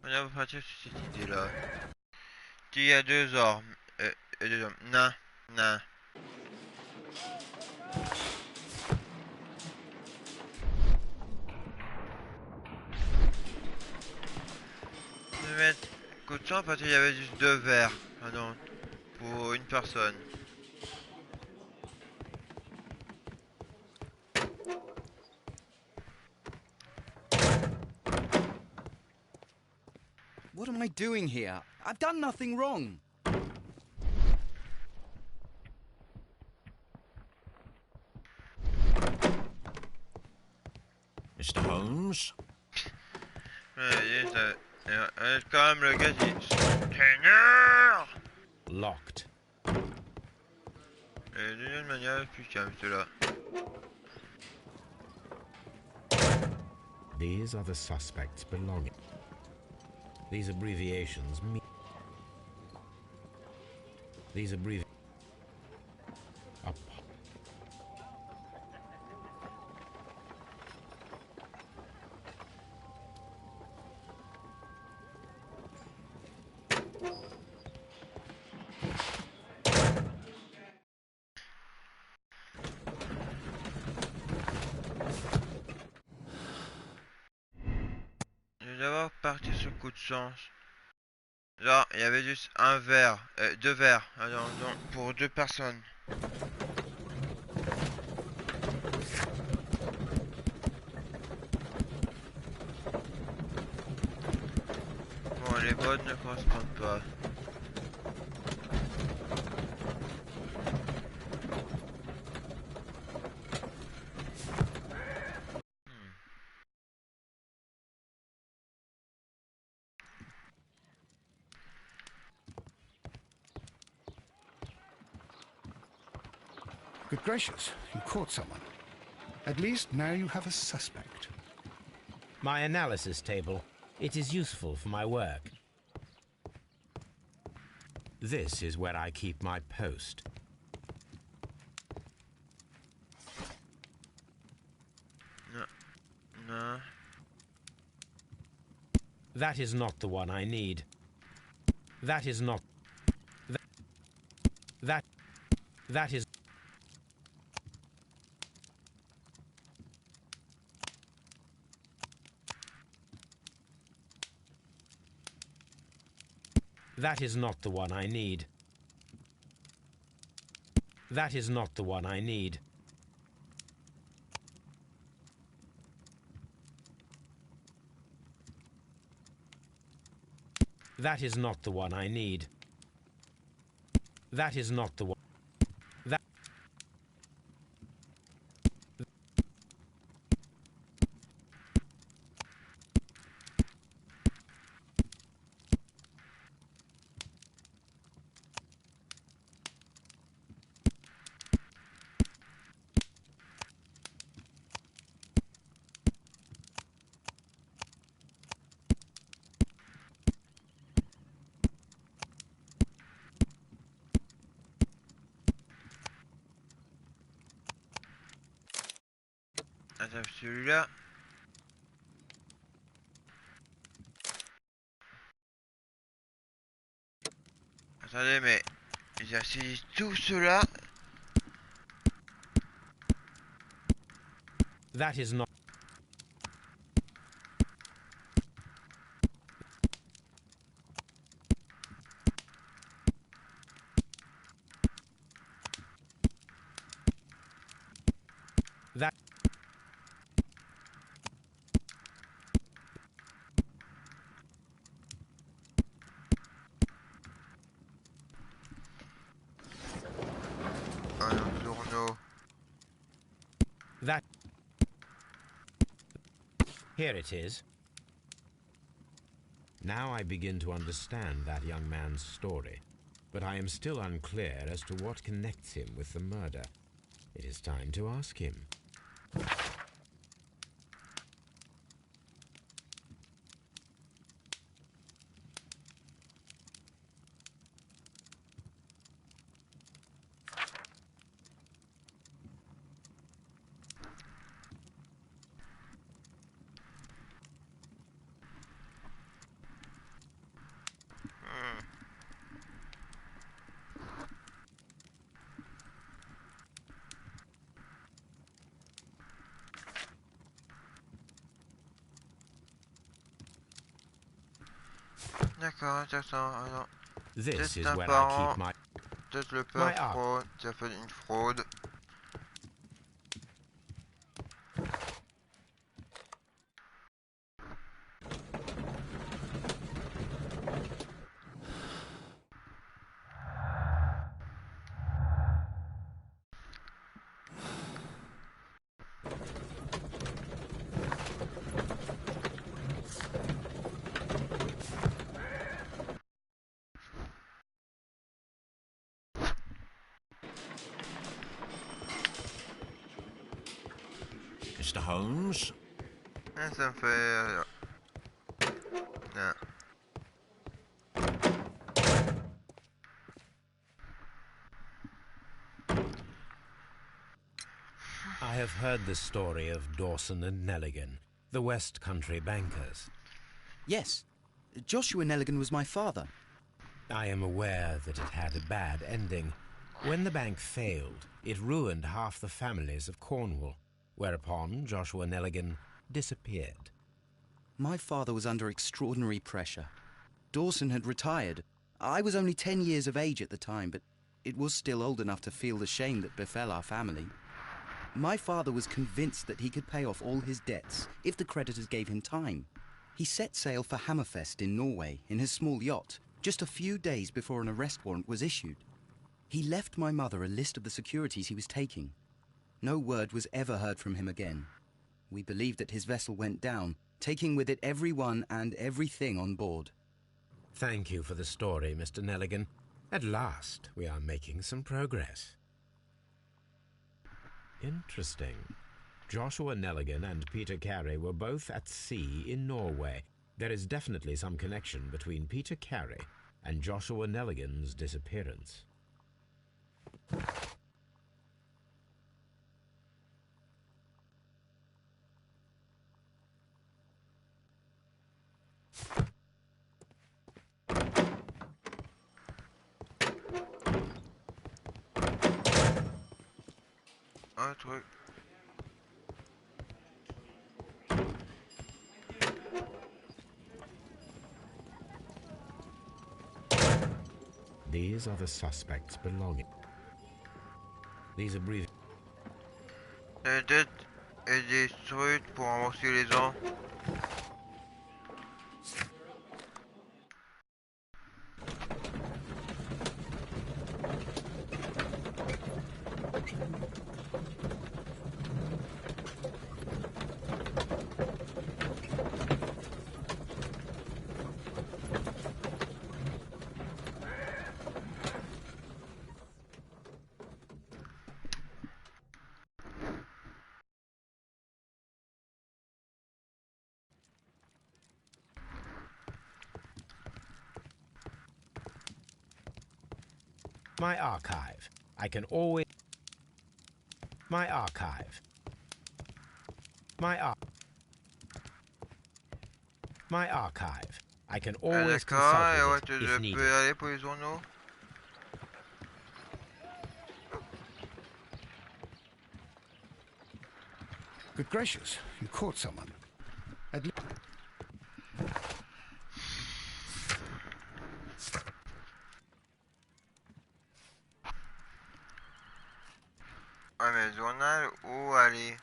On va partir sur cette idée-là. Il y a deux hommes. Deux hommes. Non, non. Je vais mettre coup de sang parce qu'il y avait juste deux verres. Ah non, pour une personne. What am I doing here? I've done nothing wrong. Mr. Holmes? Quand même, le gars dit Seigneur! Locked. Et d'une manière plus calme, cela. These are the suspects belonging. These abbreviations mean... These abbreviations... Je vais d'abord partir sur le coup de sens. Genre, il y avait juste un verre, deux verres, alors, donc, pour deux personnes. Bon, les modes ne correspondent pas. Good gracious, you caught someone. At least now you have a suspect. My analysis table. It is useful for my work. This is where I keep my post. No. That is not the one I need. That is not... That is... That is not the one I need. That is not the one I need. That is not the one I need. That is not the one. That. Attends, celui-là. Attendez, mais j'assis tout cela. That is not. That. Un journaux. That. Here it is. Now I begin to understand that young man's story, but I am still unclear as to what connects him with the murder. It is time to ask him. D'accord, intéressant. Alors, This is peut-être un where I parent, keep my... peut-être le My père art. fraude, ça fait une fraude. Mr. Holmes? Ah, ça me fait... Ah. I have heard the story of Dawson and Nelligan, the West Country bankers. Yes. Joshua Nelligan was my father. I am aware that it had a bad ending. When the bank failed, it ruined half the families of Cornwall, whereupon Joshua Nelligan disappeared. My father was under extraordinary pressure. Dawson had retired. I was only 10 years of age at the time, but it was still old enough to feel the shame that befell our family. My father was convinced that he could pay off all his debts if the creditors gave him time. He set sail for Hammerfest in Norway in his small yacht, just a few days before an arrest warrant was issued. He left my mother a list of the securities he was taking. No word was ever heard from him again. We believe that his vessel went down, taking with it everyone and everything on board. Thank you for the story, Mr. Nelligan. At last, we are making some progress. Interesting. Joshua Nelligan and Peter Carey were both at sea in Norway. There is definitely some connection between Peter Carey and Joshua Nelligan's disappearance. Un truc. These are the suspects belonging. These abbreviations. La tête est détruite pour amorcer les ans. My archive. I can always... My archive. My archive. I can always consult D'accord, with it je if needed. peux aller pour les journaux. Good gracious, you caught someone. Ah mais le journal, où aller?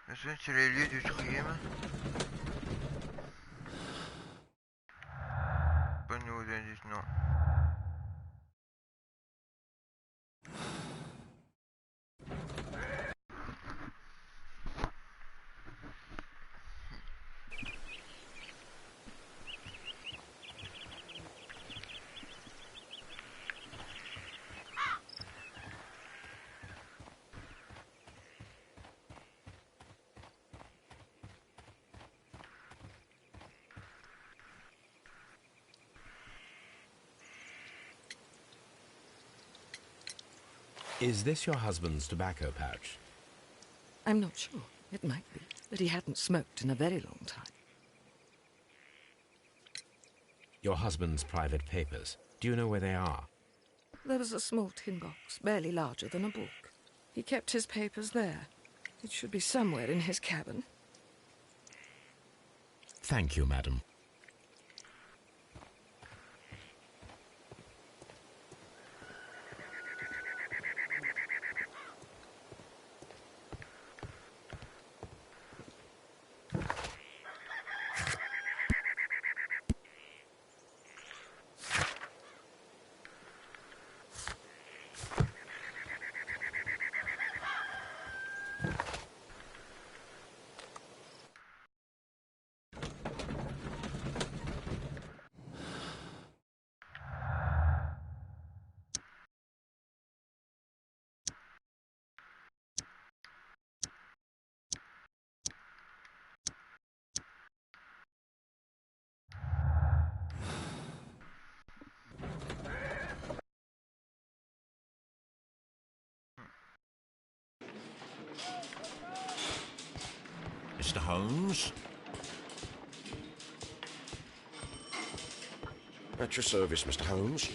Je suis sur les lieux du crime. Pas de nouveaux indices, non. Is this your husband's tobacco pouch? I'm not sure. It might be, but he hadn't smoked in a very long time. Your husband's private papers. Do you know where they are? There was a small tin box, barely larger than a book. He kept his papers there. It should be somewhere in his cabin. Thank you, madam. Mr. Holmes? At your service, Mr. Holmes.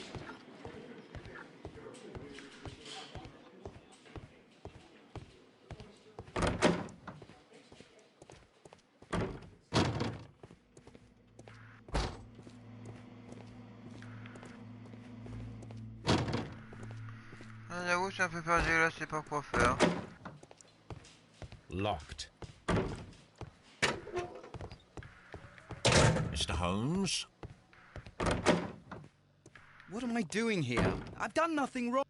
Ah, j'avoue, je suis un peu perdu là, je sais pas quoi faire. Locked. Mr. Holmes? What am I doing here? I've done nothing wrong.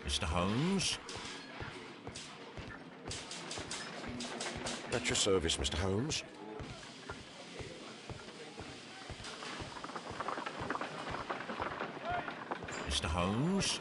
Mr. Holmes? At your service, Mr. Holmes. Mr. Holmes?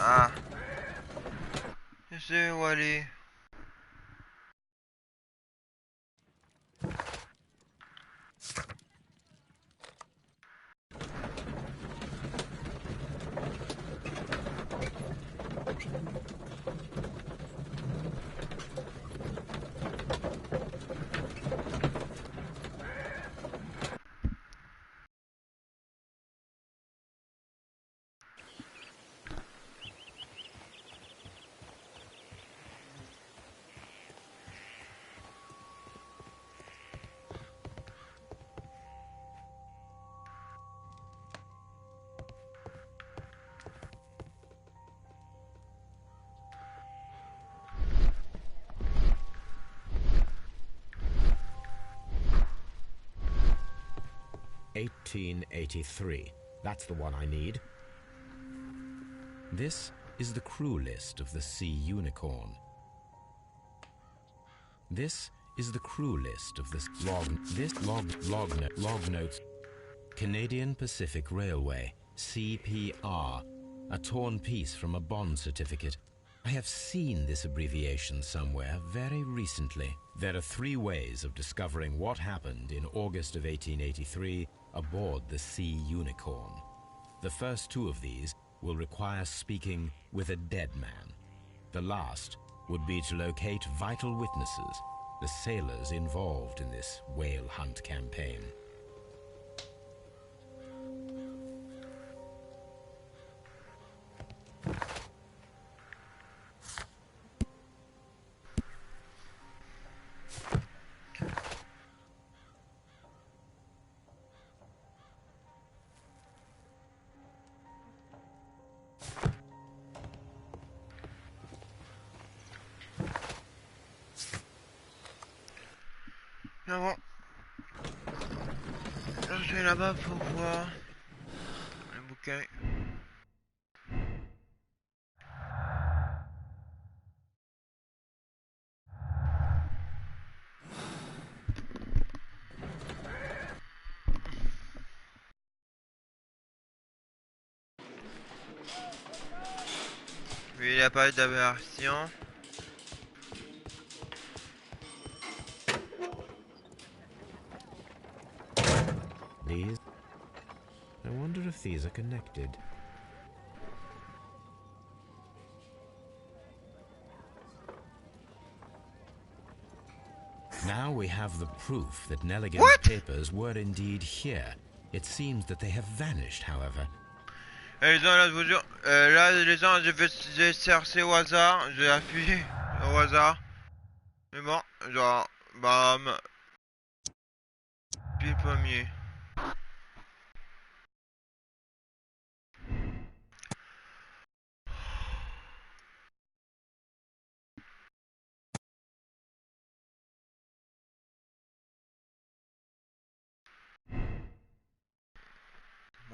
Ah, je sais où aller. (1883). That's the one I need. This is the crew list of the Sea Unicorn. This is the crew list of the log notes. Canadian Pacific Railway, CPR, a torn piece from a bond certificate. I have seen this abbreviation somewhere very recently. There are 3 ways of discovering what happened in August of 1883 aboard the Sea Unicorn. The first 2 of these will require speaking with a dead man. The last would be to locate vital witnesses, the sailors involved in this whale hunt campaign. Mais bon, je vais là-bas pour voir le bouquin. Lui, il a pas d'aberration. These? I wonder if these are connected. Now we have the proof that Nelligan's papers were indeed here. It seems that they have vanished, however. Et les gens, là, je vous jure, là, les gens, j'ai cherché au hasard, j'ai appuyé au hasard. Mais bon, genre, bam, puis le premier.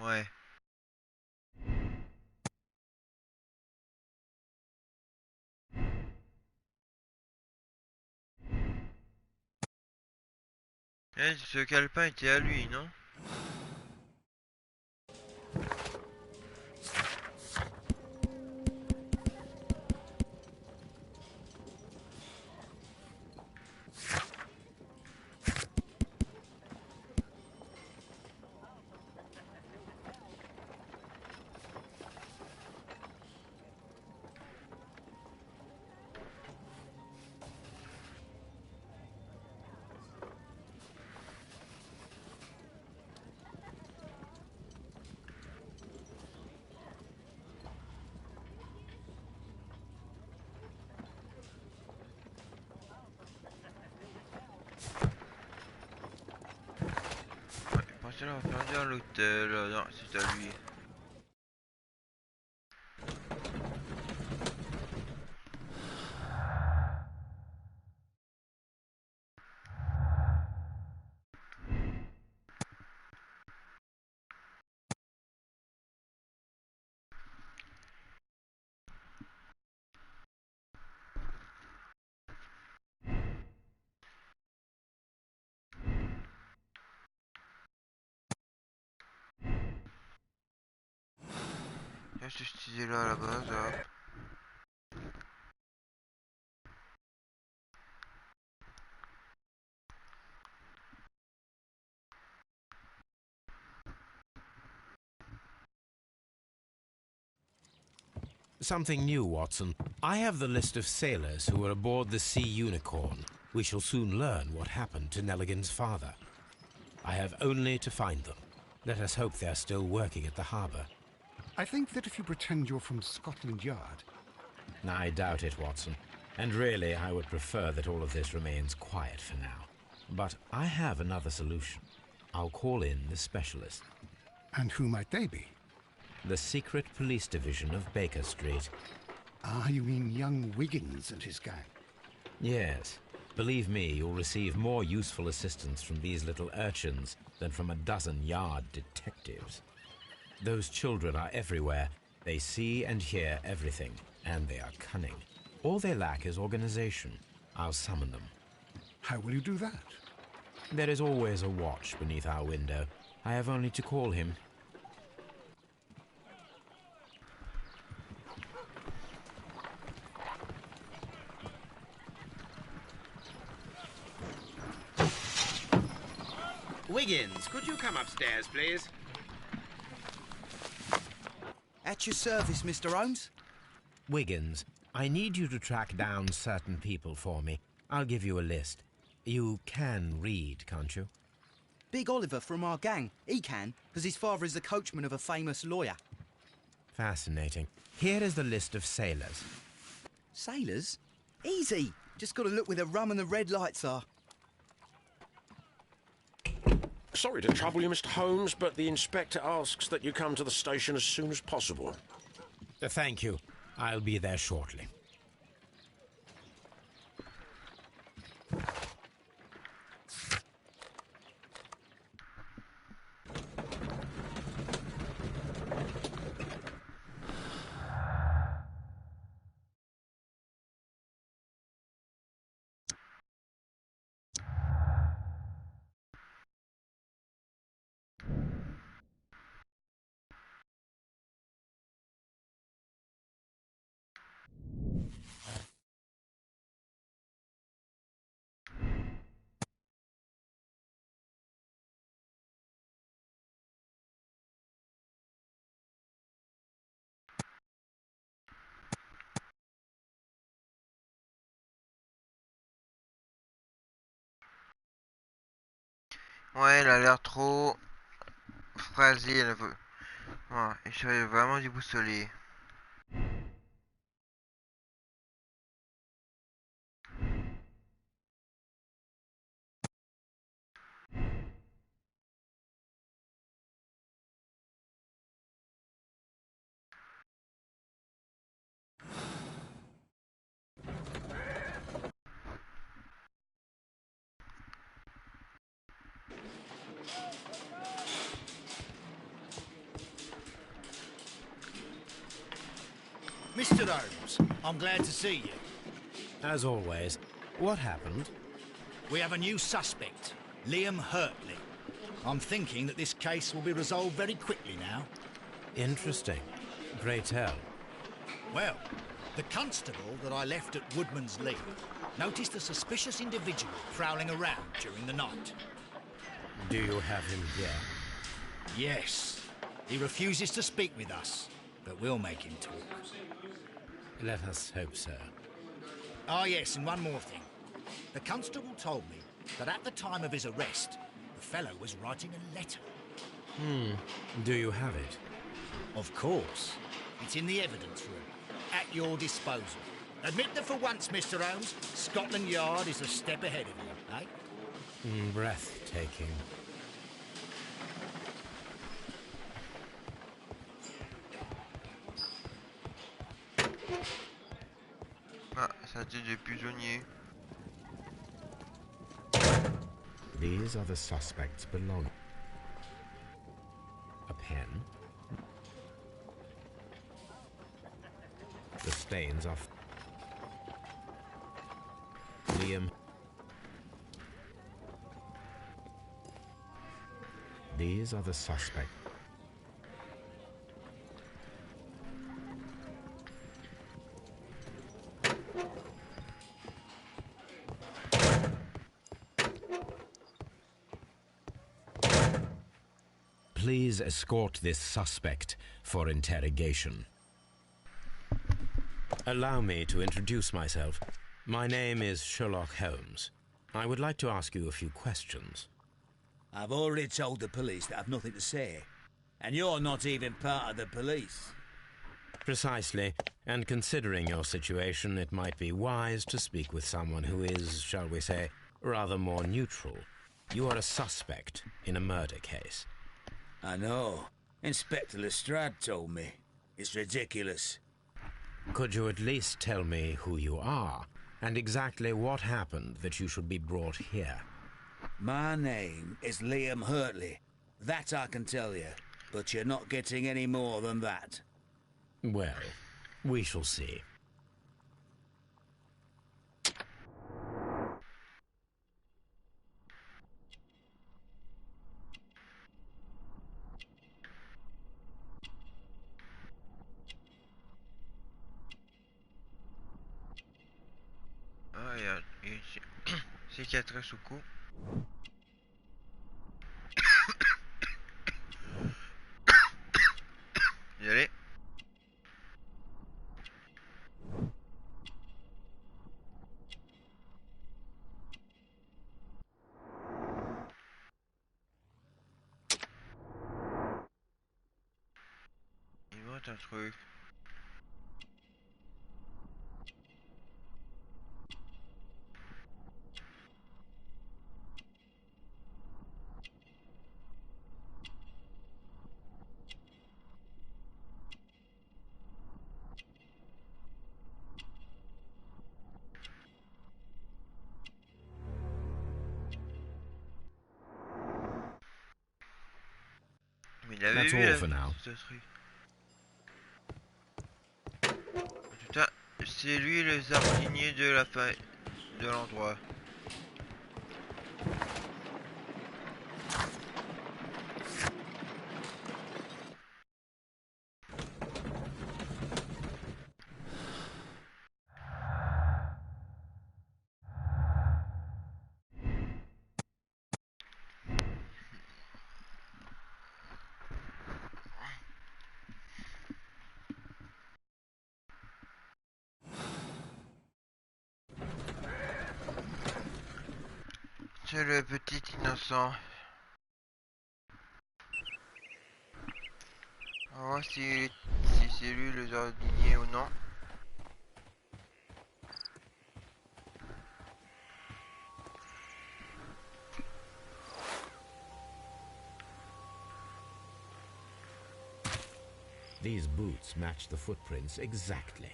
Ouais. Eh, ce calepin était à lui, non? pensais l'avoir perdu à l'hôtel. Non, c'est à lui. Il y a cette idée là à la base. Hop. Something new, Watson. I have the list of sailors who were aboard the Sea Unicorn. We shall soon learn what happened to Nelligan's father. I have only to find them. Let us hope they're still working at the harbour. I think that if you pretend you're from Scotland Yard... I doubt it, Watson. And really, I would prefer that all of this remains quiet for now. But I have another solution. I'll call in the specialist. And who might they be? The secret police division of Baker Street. Ah, you mean young Wiggins and his gang? Yes. Believe me, you'll receive more useful assistance from these little urchins than from a dozen yard detectives. Those children are everywhere. They see and hear everything, and they are cunning. All they lack is organization. I'll summon them. How will you do that? There is always a watch beneath our window. I have only to call him. Wiggins, could you come upstairs, please? At your service, Mr. Holmes. Wiggins, I need you to track down certain people for me. I'll give you a list. You can read, can't you? Big Oliver from our gang. He can, because his father is the coachman of a famous lawyer. Fascinating. Here is the list of sailors. Sailors? Easy. Just got to look where the rum and the red lights are. Sorry to trouble you, Mr. Holmes, but the inspector asks that you come to the station as soon as possible. Thank you. I'll be there shortly. Ouais, elle a l'air trop phrasée. Ouais, je serais vraiment déboussolé. Mr. Holmes, I'm glad to see you. As always, what happened? We have a new suspect, Liam Hurtley. I'm thinking that this case will be resolved very quickly now. Interesting. Pray tell. Well, the constable that I left at Woodman's Lee noticed a suspicious individual prowling around during the night. Do you have him here? Yes. He refuses to speak with us, but we'll make him talk. Let us hope so. Ah, yes, and one more thing. The constable told me that at the time of his arrest, the fellow was writing a letter. Do you have it? Of course. It's in the evidence room, at your disposal. Admit that for once, Mr. Holmes, Scotland Yard is a step ahead of you, eh? Breathtaking. sa tête de prisonnier. These are the suspects belonging. A pen. The stains are... Liam. These are the suspects. Please escort this suspect for interrogation. Allow me to introduce myself. My name is Sherlock Holmes. I would like to ask you a few questions. I've already told the police that I've nothing to say. And you're not even part of the police. Precisely. And considering your situation, it might be wise to speak with someone who is, shall we say, rather more neutral. You are a suspect in a murder case. I know. Inspector Lestrade told me. It's ridiculous. Could you at least tell me who you are, and exactly what happened that you should be brought here? My name is Liam Hurtley. That I can tell you. But you're not getting any more than that. Well, we shall see. Ah, il y a une cicatrice au cou. Y aller. Il manque un truc. Mais il avait That's vu all la for now. ce truc. Putain, c'est lui le jardinier de la fin de l'endroit. C'est le petit innocent. On va voir si c'est lui le jardinier ou non. These boots match the footprints exactly.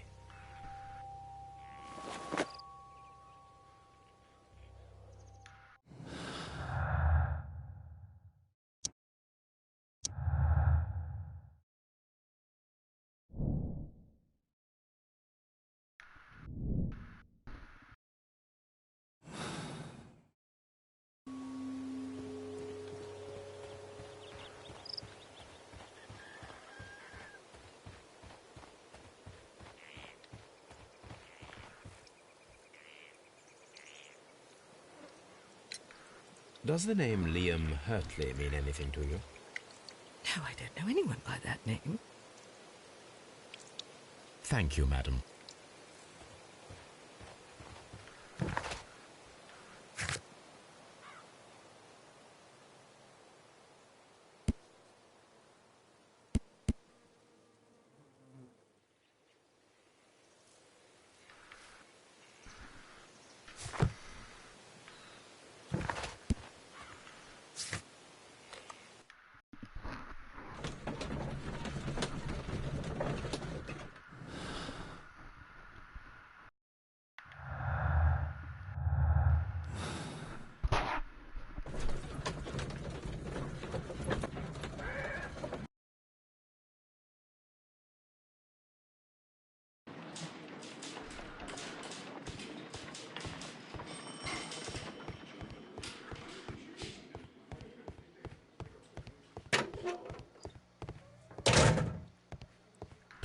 Does the name Liam Hurtley mean anything to you? No, I don't know anyone by that name. Thank you, madam.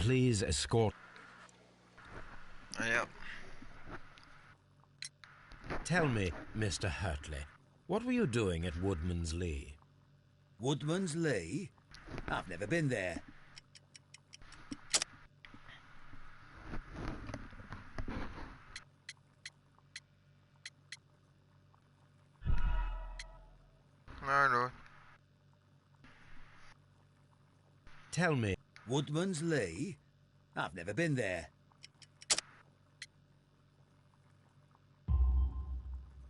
please escort... Allez hop. Tell me, Mr. Hurtley, what were you doing at Woodman's Lee? Woodman's Lee? I've never been there. Alors. Tell me... Woodman's Lee? I've never been there.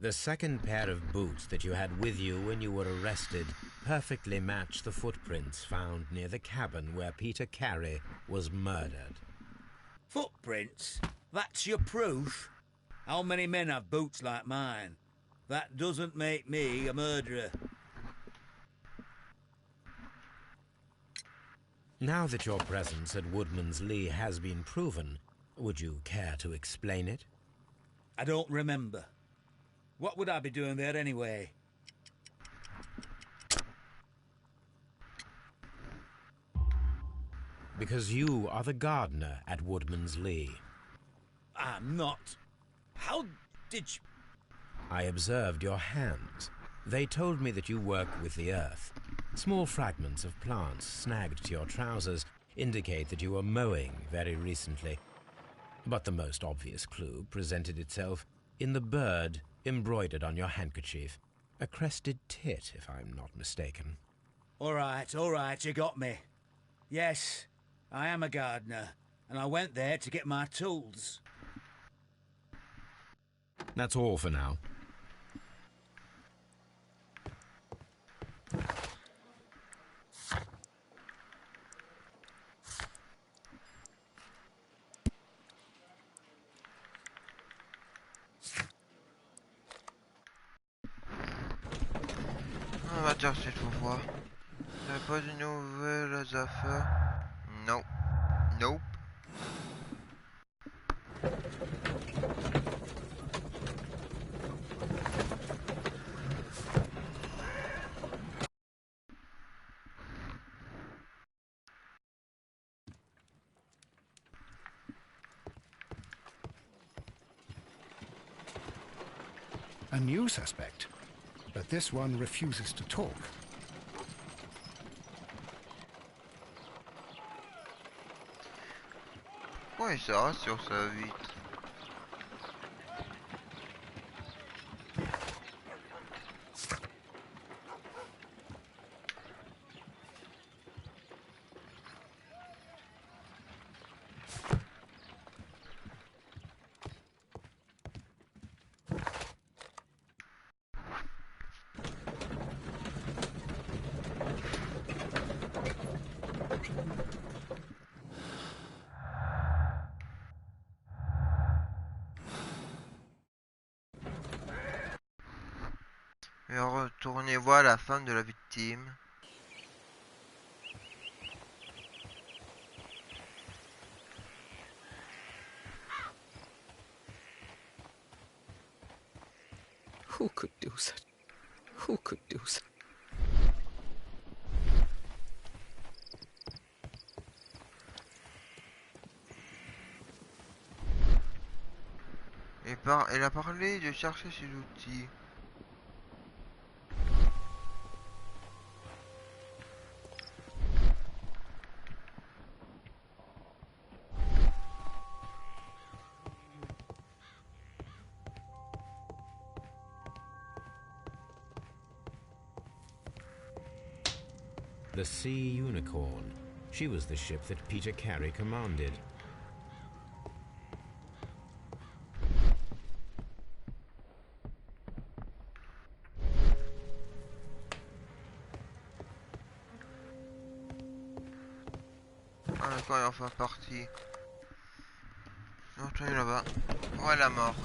The second pair of boots that you had with you when you were arrested perfectly match the footprints found near the cabin where Peter Carey was murdered. Footprints? That's your proof? How many men have boots like mine? That doesn't make me a murderer. Now that your presence at Woodman's Lee has been proven, would you care to explain it? I don't remember. What would I be doing there anyway? Because you are the gardener at Woodman's Lee. I'm not. How did you... I observed your hands. They told me that you work with the earth. Small fragments of plants snagged to your trousers indicate that you were mowing very recently. But the most obvious clue presented itself in the bird embroidered on your handkerchief. A crested tit, if I'm not mistaken. All right, you got me. Yes, I am a gardener, and I went there to get my tools. That's all for now. On va dire cette fois. T'as pas de nouvelles affaires? Non. Nope. A new suspect, but this one refuses to talk. Pourquoi il sera sur sa vitre? Et retournez voir la femme de la victime. Who could do that? Who could do that? Elle a parlé de chercher ses outils. The Sea Unicorn. She was the ship that Peter Carey commanded. Ah d'accord, il est enfin parti. Retournez là-bas. Voilà la mort.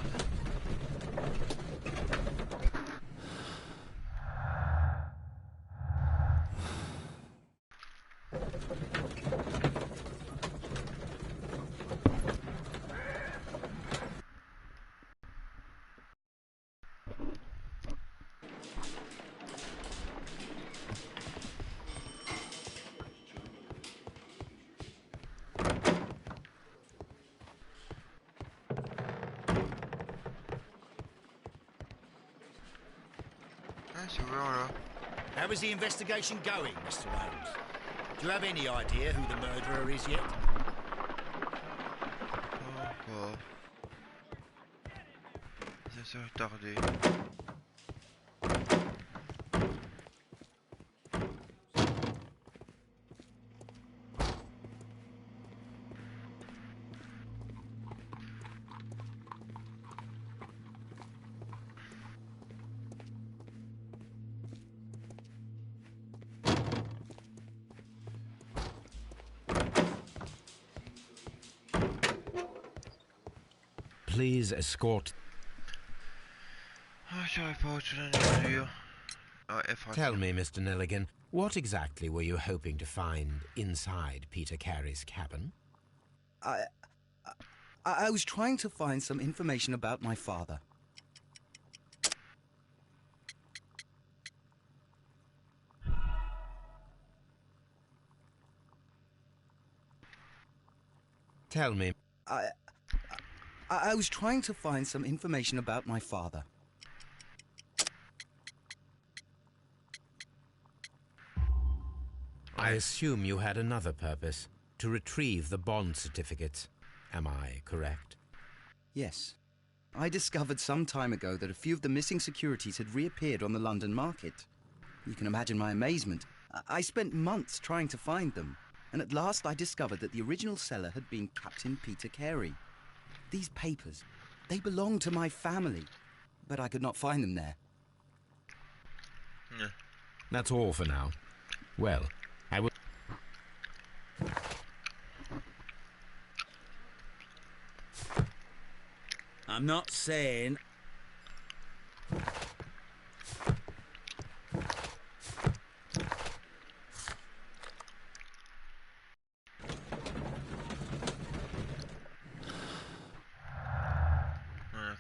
Voilà. How is the investigation going, Mr. Holmes? Do you have any idea who the murderer is yet? Encore. Ça s'est retardé. Please escort. Ah, j'aurais pas autre chose à dire. Ah, Tell me, Mr. Nelligan, what exactly were you hoping to find inside Peter Carey's cabin? I was trying to find some information about my father. Tell me. I was trying to find some information about my father. I assume you had another purpose, to retrieve the bond certificates. Am I correct? Yes. I discovered some time ago that a few of the missing securities had reappeared on the London market. You can imagine my amazement. I spent months trying to find them, and at last I discovered that the original seller had been Captain Peter Carey. These papers, they belonged to my family, but I could not find them there. Yeah. That's all for now. Well, I will... I'm not saying...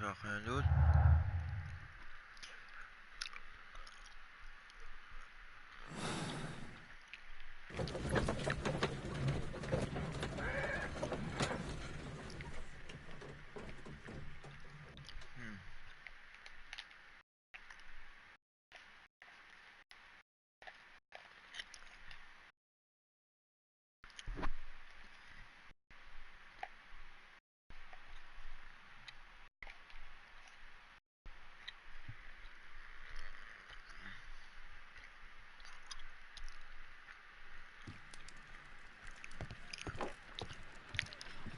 D'accord, rien d'autre.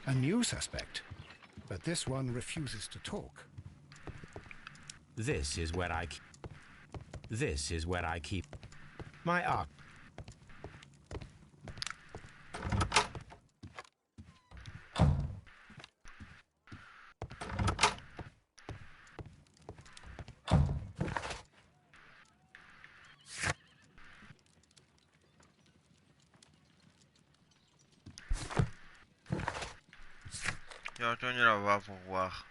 A new suspect, but this one refuses to talk. This is where I keep my art. Je vais retourner là-bas pour voir.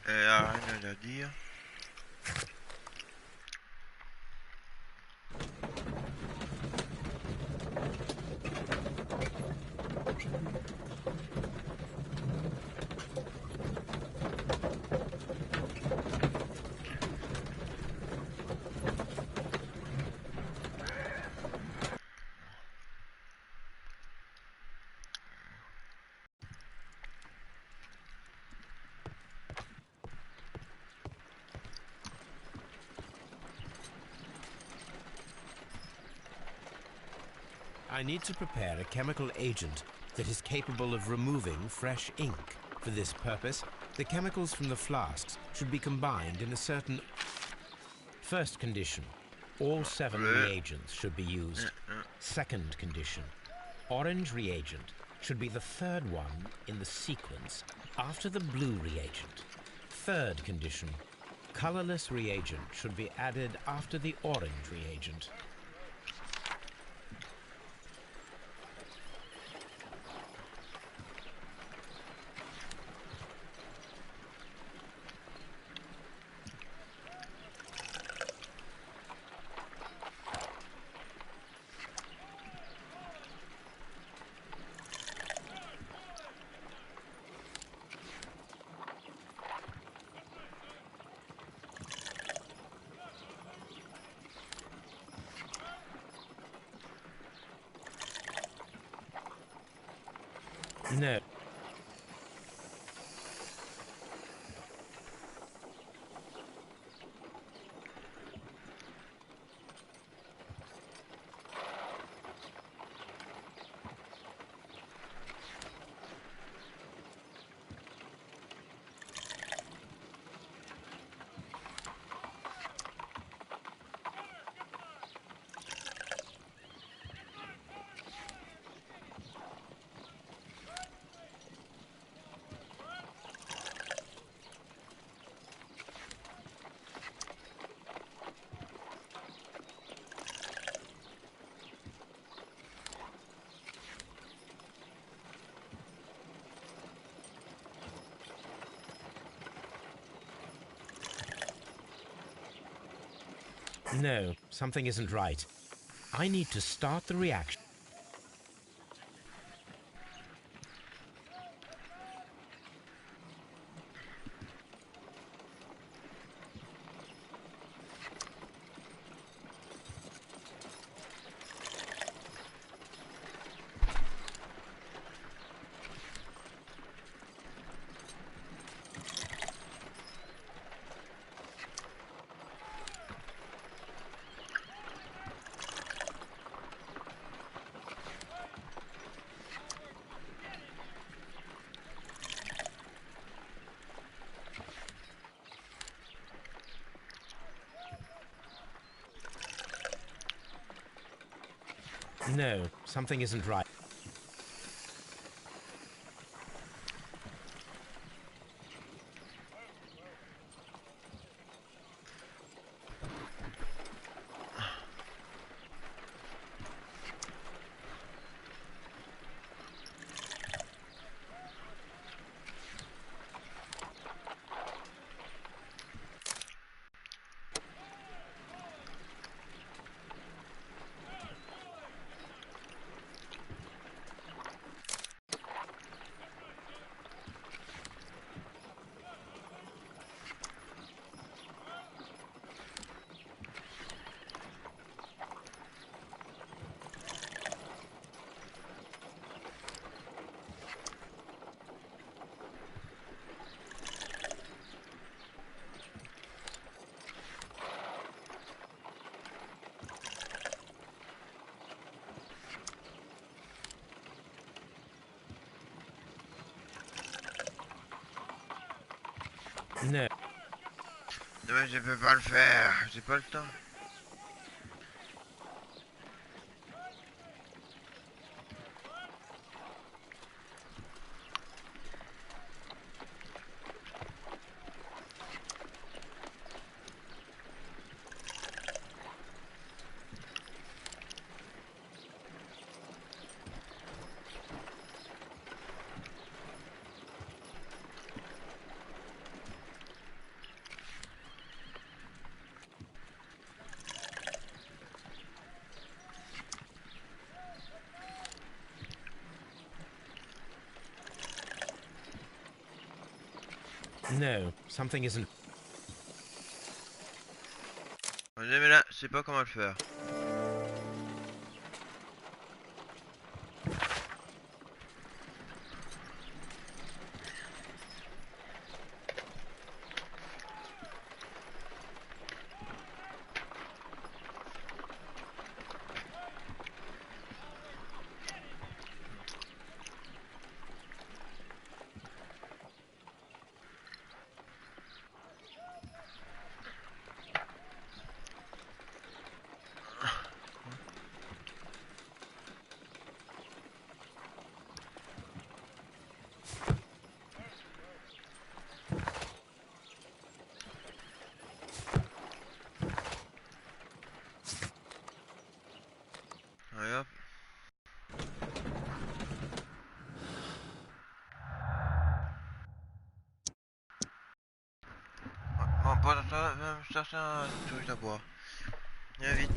Rien à dire. I need to prepare a chemical agent that is capable of removing fresh ink. For this purpose, the chemicals from the flasks should be combined in a certain... First condition, all 7 reagents should be used. Second condition, orange reagent should be the third one in the sequence after the blue reagent. Third condition, colorless reagent should be added after the orange reagent. No. No, something isn't right. I need to start the reaction. No, something isn't right. No. Non mais je peux pas le faire, j'ai pas le temps. No, something isn't. Mais là, je sais pas comment le faire. On peut même chercher un truc à boire. Viens vite.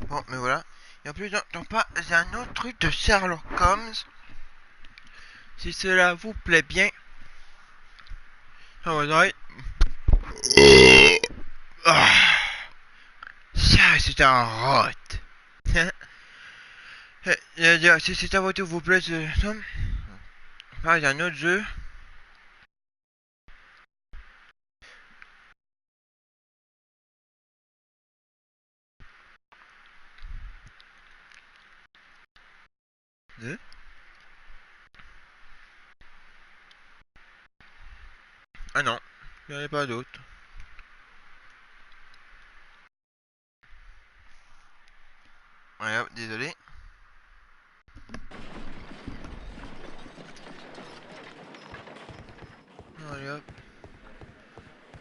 Bon, mais voilà. Et en plus, j'entends pas. J'ai un autre truc de Sherlock Holmes. Si cela vous plaît bien. Ah ouais, ouais. Ah, ça, c'est un rot. Si cette voiture vous plaît, il y a un autre jeu. Ah non, il n'y en a pas d'autre. Ouais, hop, désolé. Allez hop.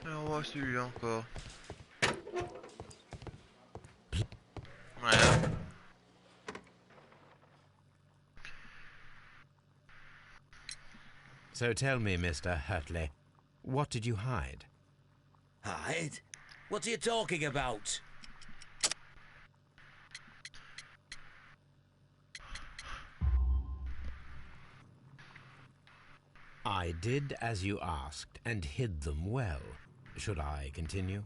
Alors on voit celui-là encore. Voilà. So tell me, Mr. Hurtley, what did you hide? Hide? What are you talking about? I did as you asked and hid them well. Should I continue?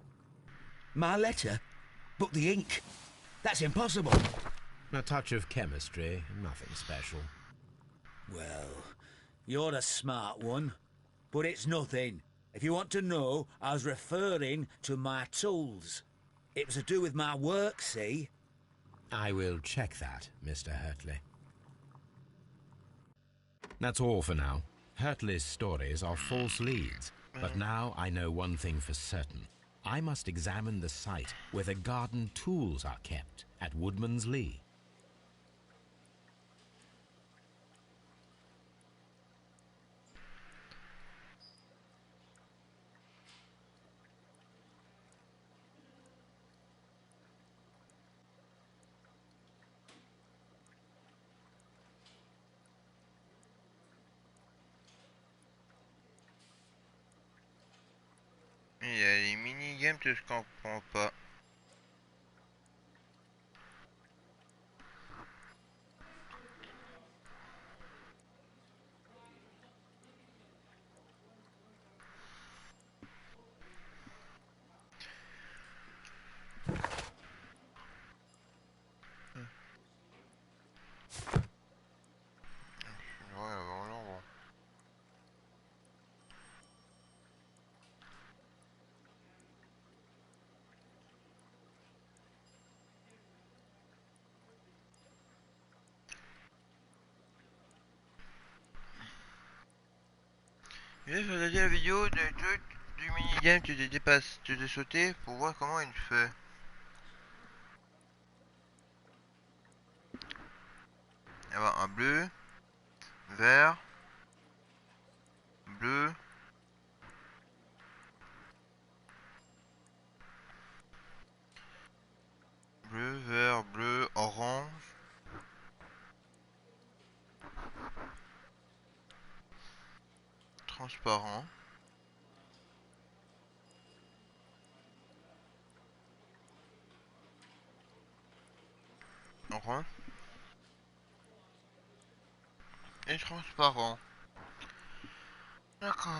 My letter? But the ink? That's impossible. A touch of chemistry, nothing special. Well, you're a smart one. But it's nothing. If you want to know, I was referring to my tools. It was to do with my work, see? I will check that, Mr. Hurtley. That's all for now. Hurtley's stories are false leads, but now I know one thing for certain. I must examine the site where the garden tools are kept at Woodman's Lee. Il y a les mini-games que je comprends pas. Ouais, vraiment, bon. Je vais regarder la vidéo de truc du minigame que j'ai dépassé, que j'ai sauté pour voir comment il fait. Il va y avoir un bleu, vert, bleu, bleu, vert, bleu, orange, transparent, orange et transparent. D'accord.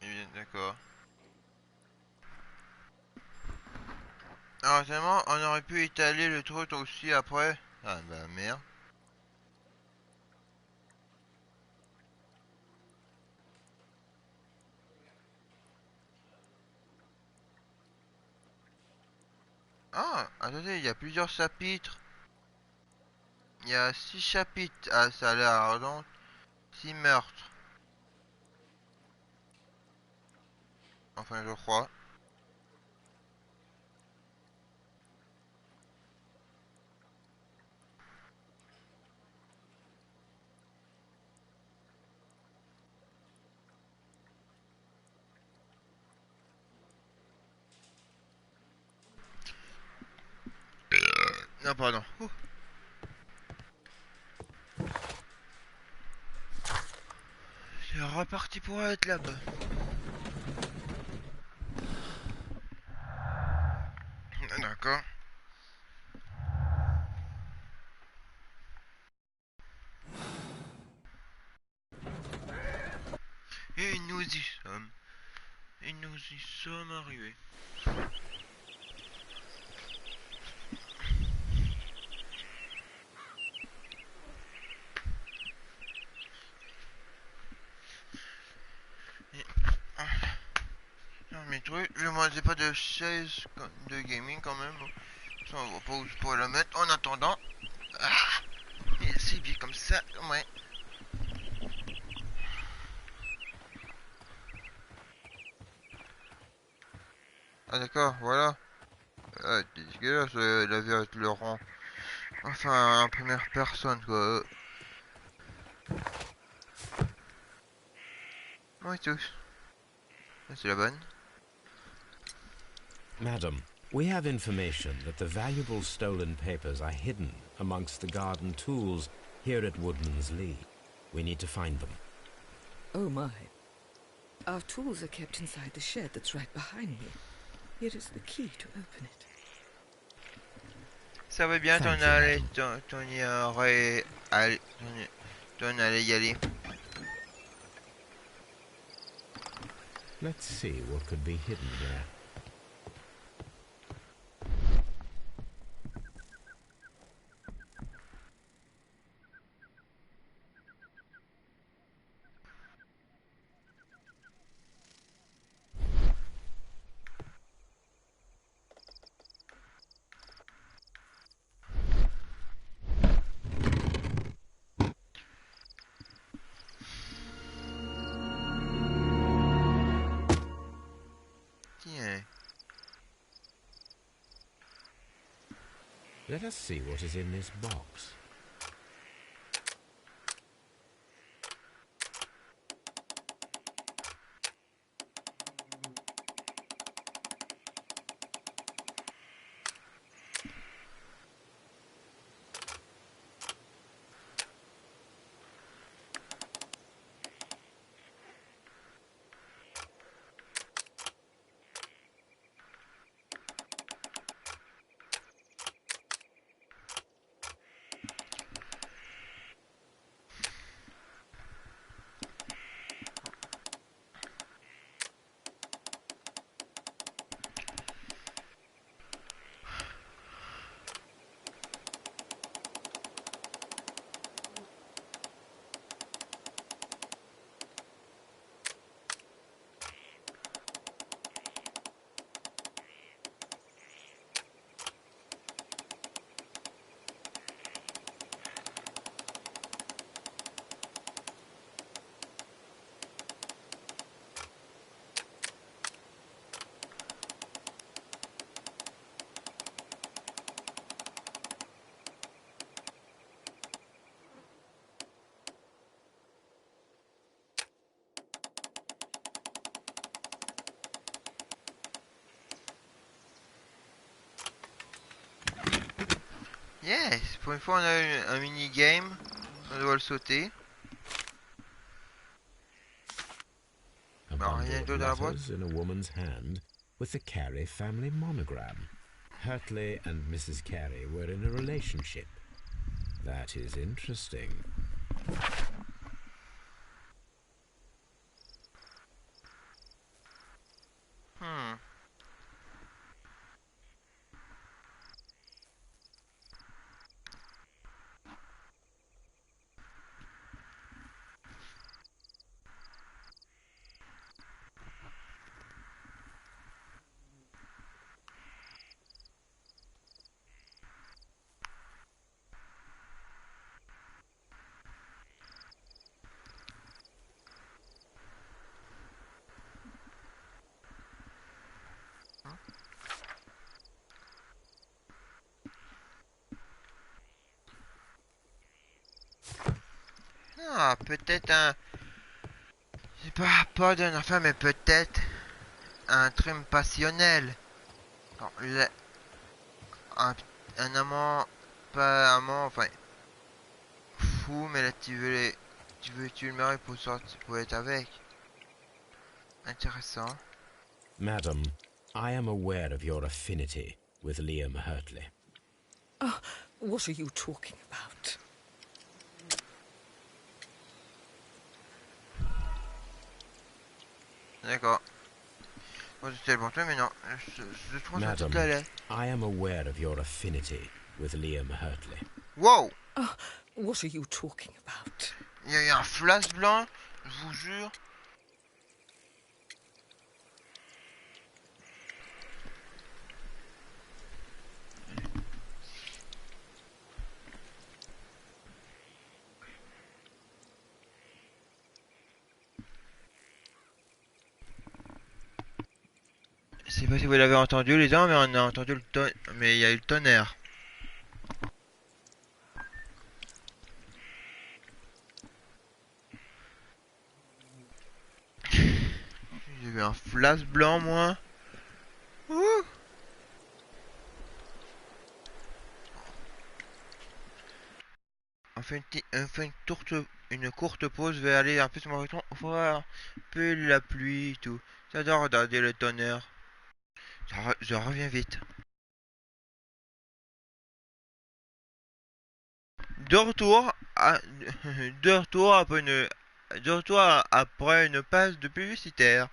Eh bien, d'accord. Alors, tellement, on aurait pu étaler le truc aussi après. Ah bah merde. Ah, attendez, il y a plusieurs chapitres. Il y a 6 chapitres. Ah, ça a l'air ardent. 6 meurtres. Enfin, je crois. Non, pardon. Ouh. C'est reparti pour être là-bas. D'accord. Et nous y sommes. Et nous y sommes arrivés. Et... ah. Non mais truc, moi j'ai pas de chaise de gaming quand même. Ça on va pas où je pourrais la mettre en attendant. Ah, et c'est bien comme ça, ouais. Ah d'accord, voilà. Ah, c'est dégueulasse la vie avec le rang. Enfin, en première personne quoi. Oui tous. C'est la bonne. Madam, we have information that the valuable stolen papers are hidden amongst the garden tools here at Woodman's Lee. We need to find them. Oh my. Our tools are kept inside the shed that's right behind me. Here is the key to open it. Ça va bien, Thank you, madam. t'en allais y aller. Let's see what could be hidden here. Let us see what is in this box. Yes, pour une fois on a un mini-game. On doit le sauter. A bundle of letters in a woman's hand with the Carey family monogram. Hurtley and Mrs. Carey were in a relationship. That is interesting. Ah, peut-être un... C'est pas d'un enfant, mais peut-être un truc passionnel. Alors, un, un amant, pas amant, enfin, fou, mais là tu le maries pour être avec. Intéressant. Madam, I am aware of your affinity with Liam Hurtley. Oh, what are you talking about? D'accord. Bon, c'était le bon truc, mais non. Je trouve ça toute la lettre. I am aware of your affinity with Liam Hurtley. Wow! Oh, what are you talking about? Il y a eu un flash blanc, je vous jure. Je sais pas si vous l'avez entendu les gens, mais on a entendu le tonnerre. Mais il y a eu le tonnerre. J'ai vu un flash blanc, moi. Ouh. On fait une courte pause. Je vais aller un peu sur mon retour. Voir un peu la pluie et tout. J'adore regarder le tonnerre. Je reviens vite. De retour, à, de retour après une page de publicitaire.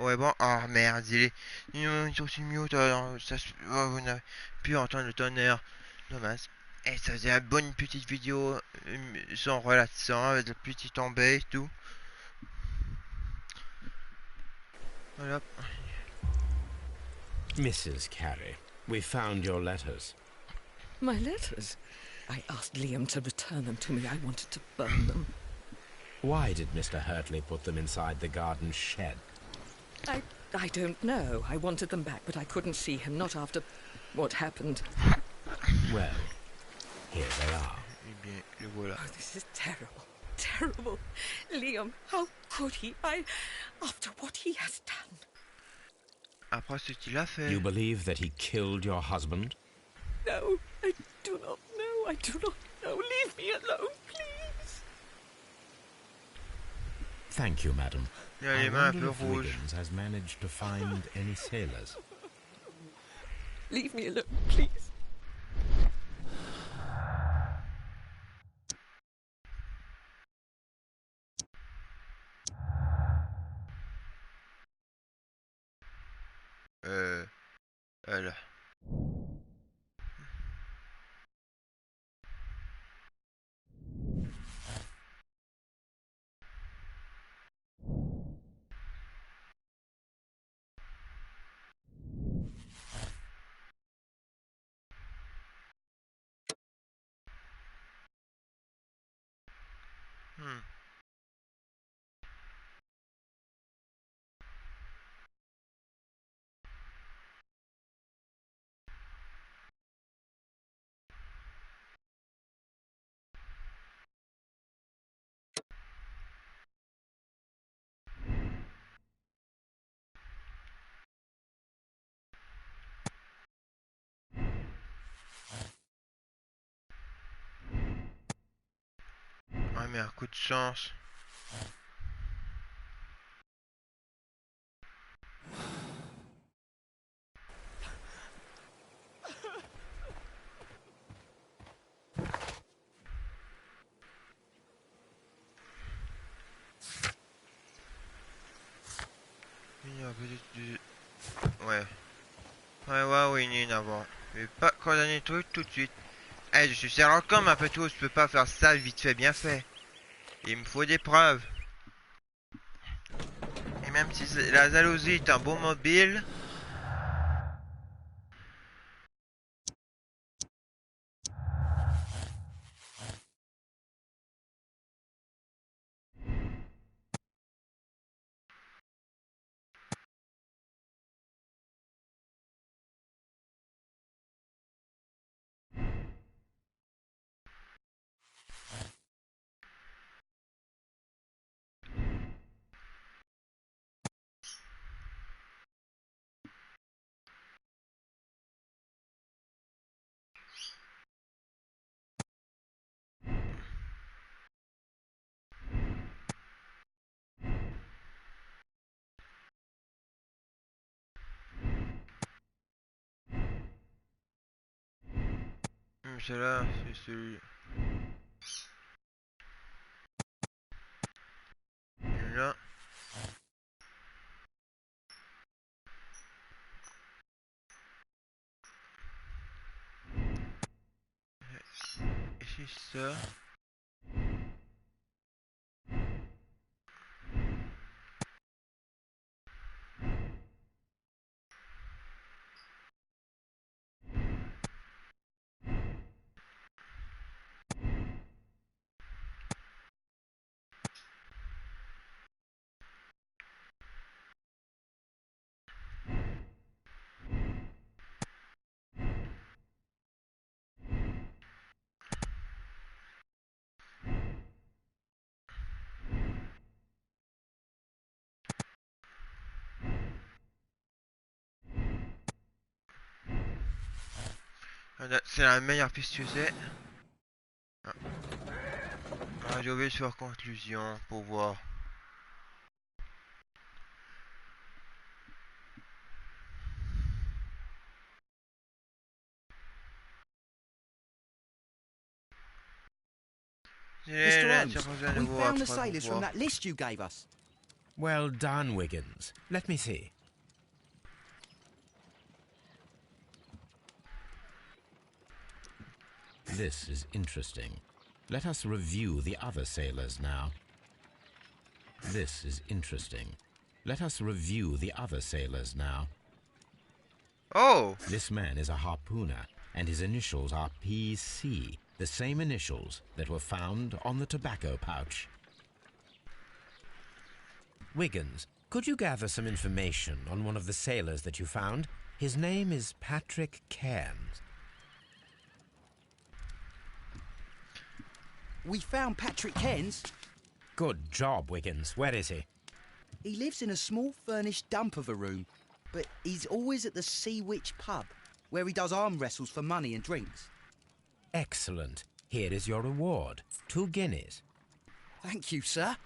Ouais, bon, ah merde, ils sont si mieux, vous n'avez pu entendre le tonnerre. Dommage. Et ça faisait une bonne petite vidéo, sans relaxant, avec le petit tombé et tout. Voilà. Mrs. Carey, we found your letters. My letters? I asked Liam to return them to me. I wanted to burn them. Why did Mr. Hurtley put them inside the garden shed? I don't know. I wanted them back, but I couldn't see him, not after what happened. Well, here they are. Eh bien, le voilà. Oh, this is terrible. Terrible. Liam, how could he? After what he has done. Après ce qu'il a fait. You believe that he killed your husband? No, I do not know. I do not know. Leave me alone, please. Thank you, madam. Il a les I mains un wonder peu if rouges. Wiggins has managed to find any sailors. Leave me alone, please. Elle. Ah mais un coup de chance. Il y a peut-être ouais. Ouais, oui, une avant. Mais pas condamner le truc tout de suite. Eh, je suis Sherlock comme un peu tout, je peux pas faire ça vite fait, bien fait. Il me faut des preuves. Et même si la jalousie est un bon mobile. Celui-là, c'est celui. Celui-là. Et c'est ça. C'est la meilleure piste que c'est. Ah. Ah, j'ai oublié de faire conclusion pour voir. Mr. Holmes, we found the sailors from that list you gave us. Well done, Wiggins. Let me see. This is interesting. Let us review the other sailors now. This is interesting. Let us review the other sailors now. Oh! This man is a harpooner, and his initials are PC, the same initials that were found on the tobacco pouch. Wiggins, could you gather some information on one of the sailors that you found? His name is Patrick Cairns. We found Patrick Cairns. Good job, Wiggins. Where is he? He lives in a small furnished dump of a room, but he's always at the Sea Witch pub, where he does arm wrestles for money and drinks. Excellent. Here is your reward. 2 guineas. Thank you, sir.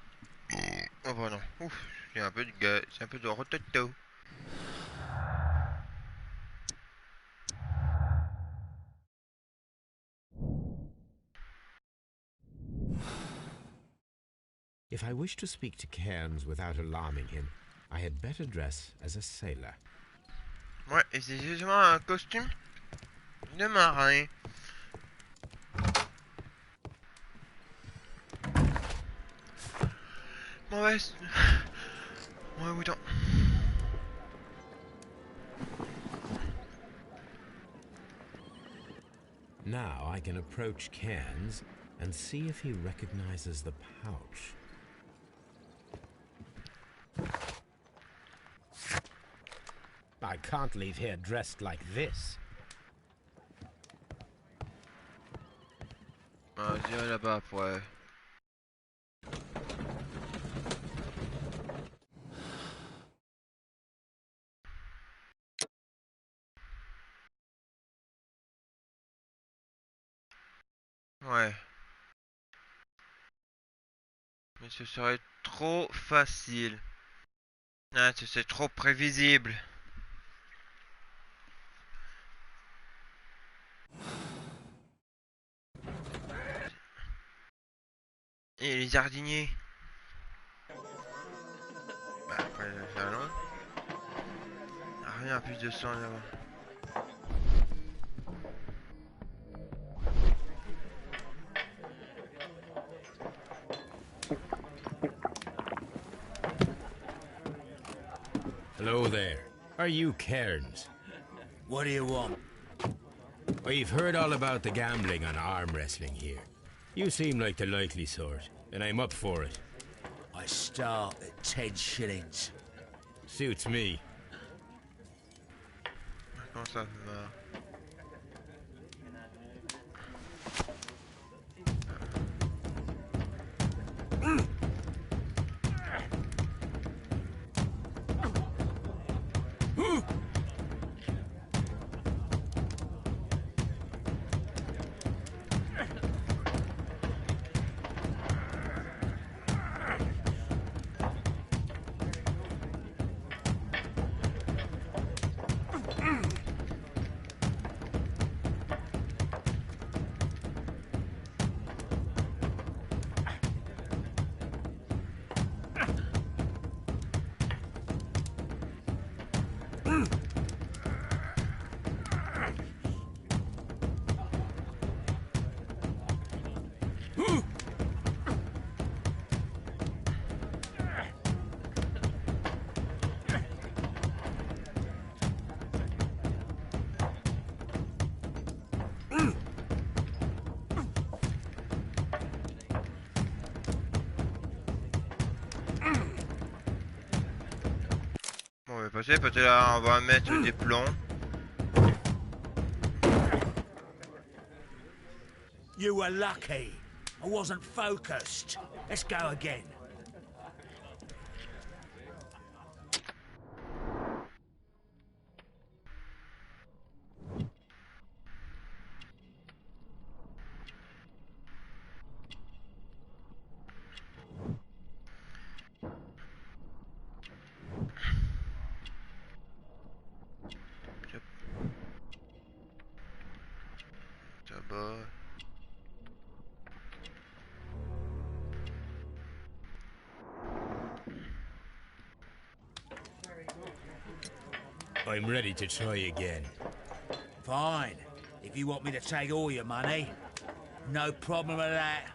Oh bah non. Ouf, j'ai un peu de gueule, c'est un peu de rototo. If I wish to speak to Cairns without alarming him, I had better dress as a sailor. Ouais, et c'est justement un costume de marin. Mauvaise. Ouais, bouton. Now I can approach Cairns and see if he recognizes the pouch. I can't leave here dressed like this. Ah, j'irai là-bas après. Ouais. Mais ce serait trop facile. Ah, c'est trop prévisible. Et les jardiniers. Bah après, je vais faire l'autre. Rien, plus de sang là-bas. Hello there. Are you Cairns? What do you want? We've heard all about the gambling on arm wrestling here. You seem like the likely sort, and I'm up for it. I start at 10 shillings. Suits me. Comment ça va? Bon, on va passer, peut-être là, on va mettre des plombs. You were lucky. I wasn't focused. Let's go again. Tabac. I'm ready to try again. Fine. If you want me to take all your money, no problem with that.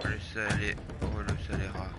Le salé. Oh, le saléra.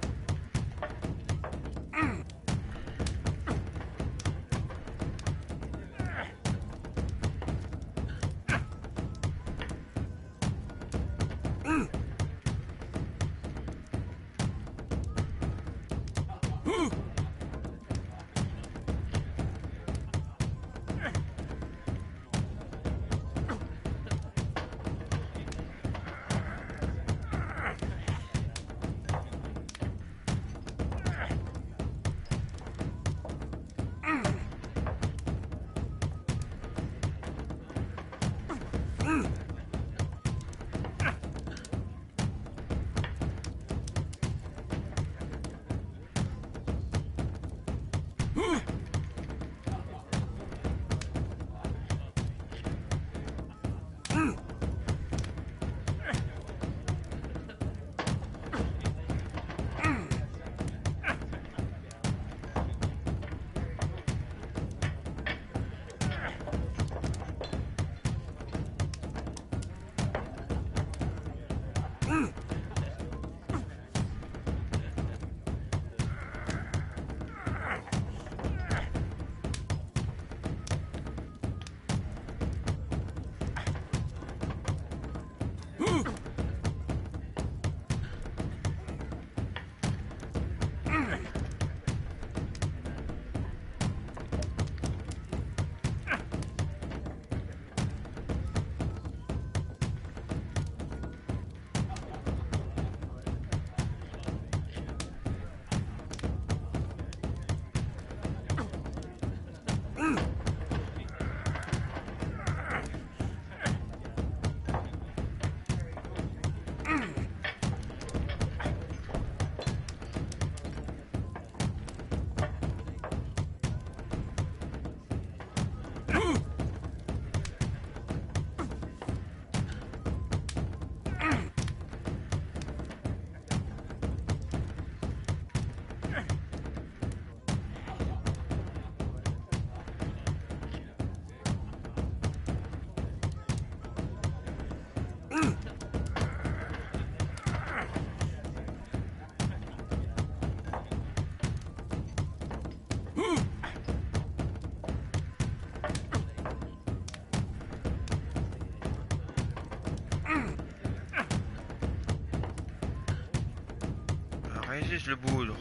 Résiste le boudre.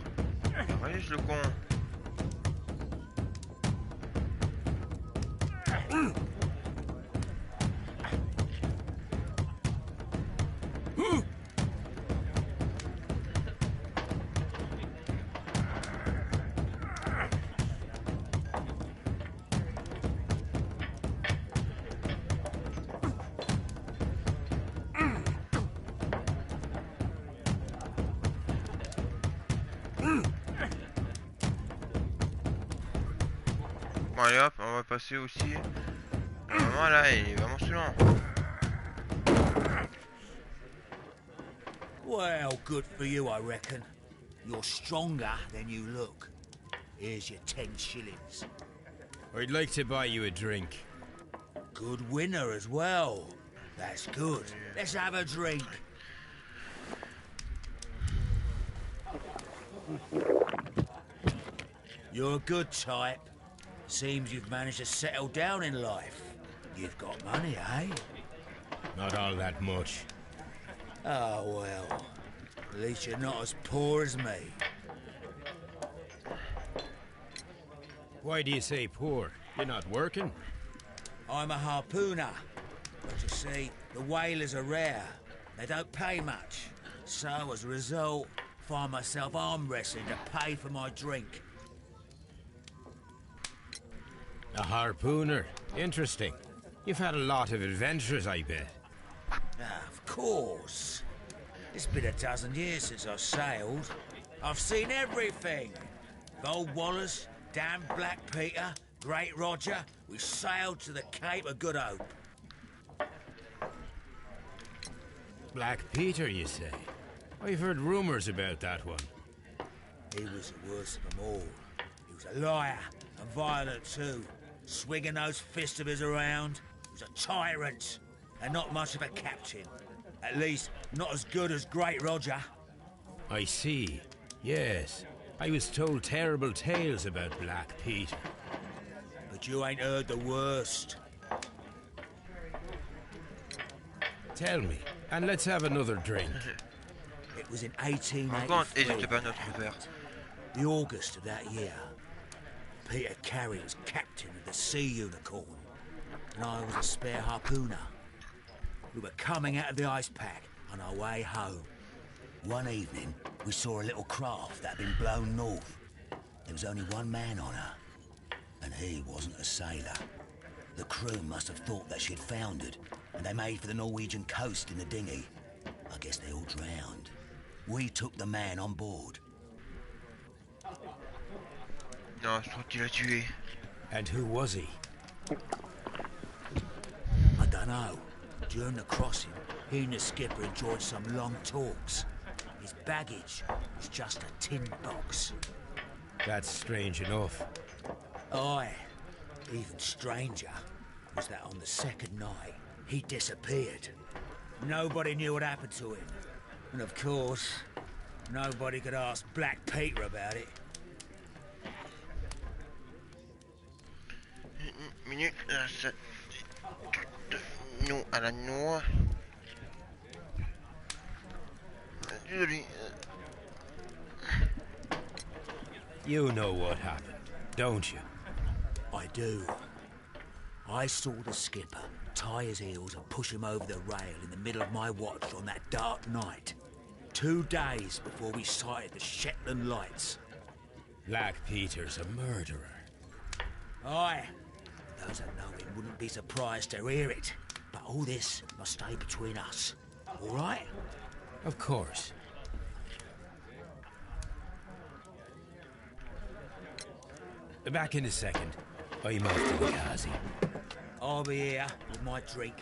Résiste le con. Bon allez hop, on va passer aussi. Vraiment là, il est vraiment saoulant. Well, good for you, I reckon. You're stronger than you look. Here's your 10 shillings. I'd like to buy you a drink. Good winner as well. That's good. Let's have a drink. You're a good type. Seems you've managed to settle down in life. You've got money, eh? Not all that much. Oh, well. At least you're not as poor as me. Why do you say poor? You're not working? I'm a harpooner. But you see, the whalers are rare. They don't pay much. So, as a result, find myself arm wrestling to pay for my drink. A harpooner? Interesting. You've had a lot of adventures, I bet. Of course. It's been a dozen years since I sailed. I've seen everything. Gold Wallace, damn Black Peter, Great Roger. We sailed to the Cape of Good Hope. Black Peter, you say? I've heard rumours about that one. He was the worst of them all. He was a liar, and violent too. Swinging those fists of his around. He was a tyrant, and not much of a captain. At least, not as good as Great Roger. I see. Yes. I was told terrible tales about Black Peter. But you ain't heard the worst. Tell me, and let's have another drink. It was in Encore, n'hésitez pas à 1883. notre verre. The August of that year. Peter Carey was captain of the Sea Unicorn, and I was a spare harpooner. We were coming out of the ice pack on our way home. One evening, we saw a little craft that had been blown north. There was only one man on her, and he wasn't a sailor. The crew must have thought that she'd foundered, and they made for the Norwegian coast in the dinghy. I guess they all drowned. We took the man on board. Non, je crois qu'il a tué. And who was he? I don't know. During the crossing, he and the skipper enjoyed some long talks. His baggage was just a tin box. That's strange enough. Aye. Even stranger was that on the second night, he disappeared. Nobody knew what happened to him. And of course, nobody could ask Black Peter about it. Minute, nous à la noix. You know what happened, don't you? I do. I saw the skipper tie his heels and push him over the rail in the middle of my watch on that dark night. 2 days before we sighted the Shetland lights. Black Peter's a murderer. Aye. Those that know him wouldn't be surprised to hear it. But all this must stay between us. All right? Of course. Back in a second. I'm off to the Kazi. I'll be here with my drink.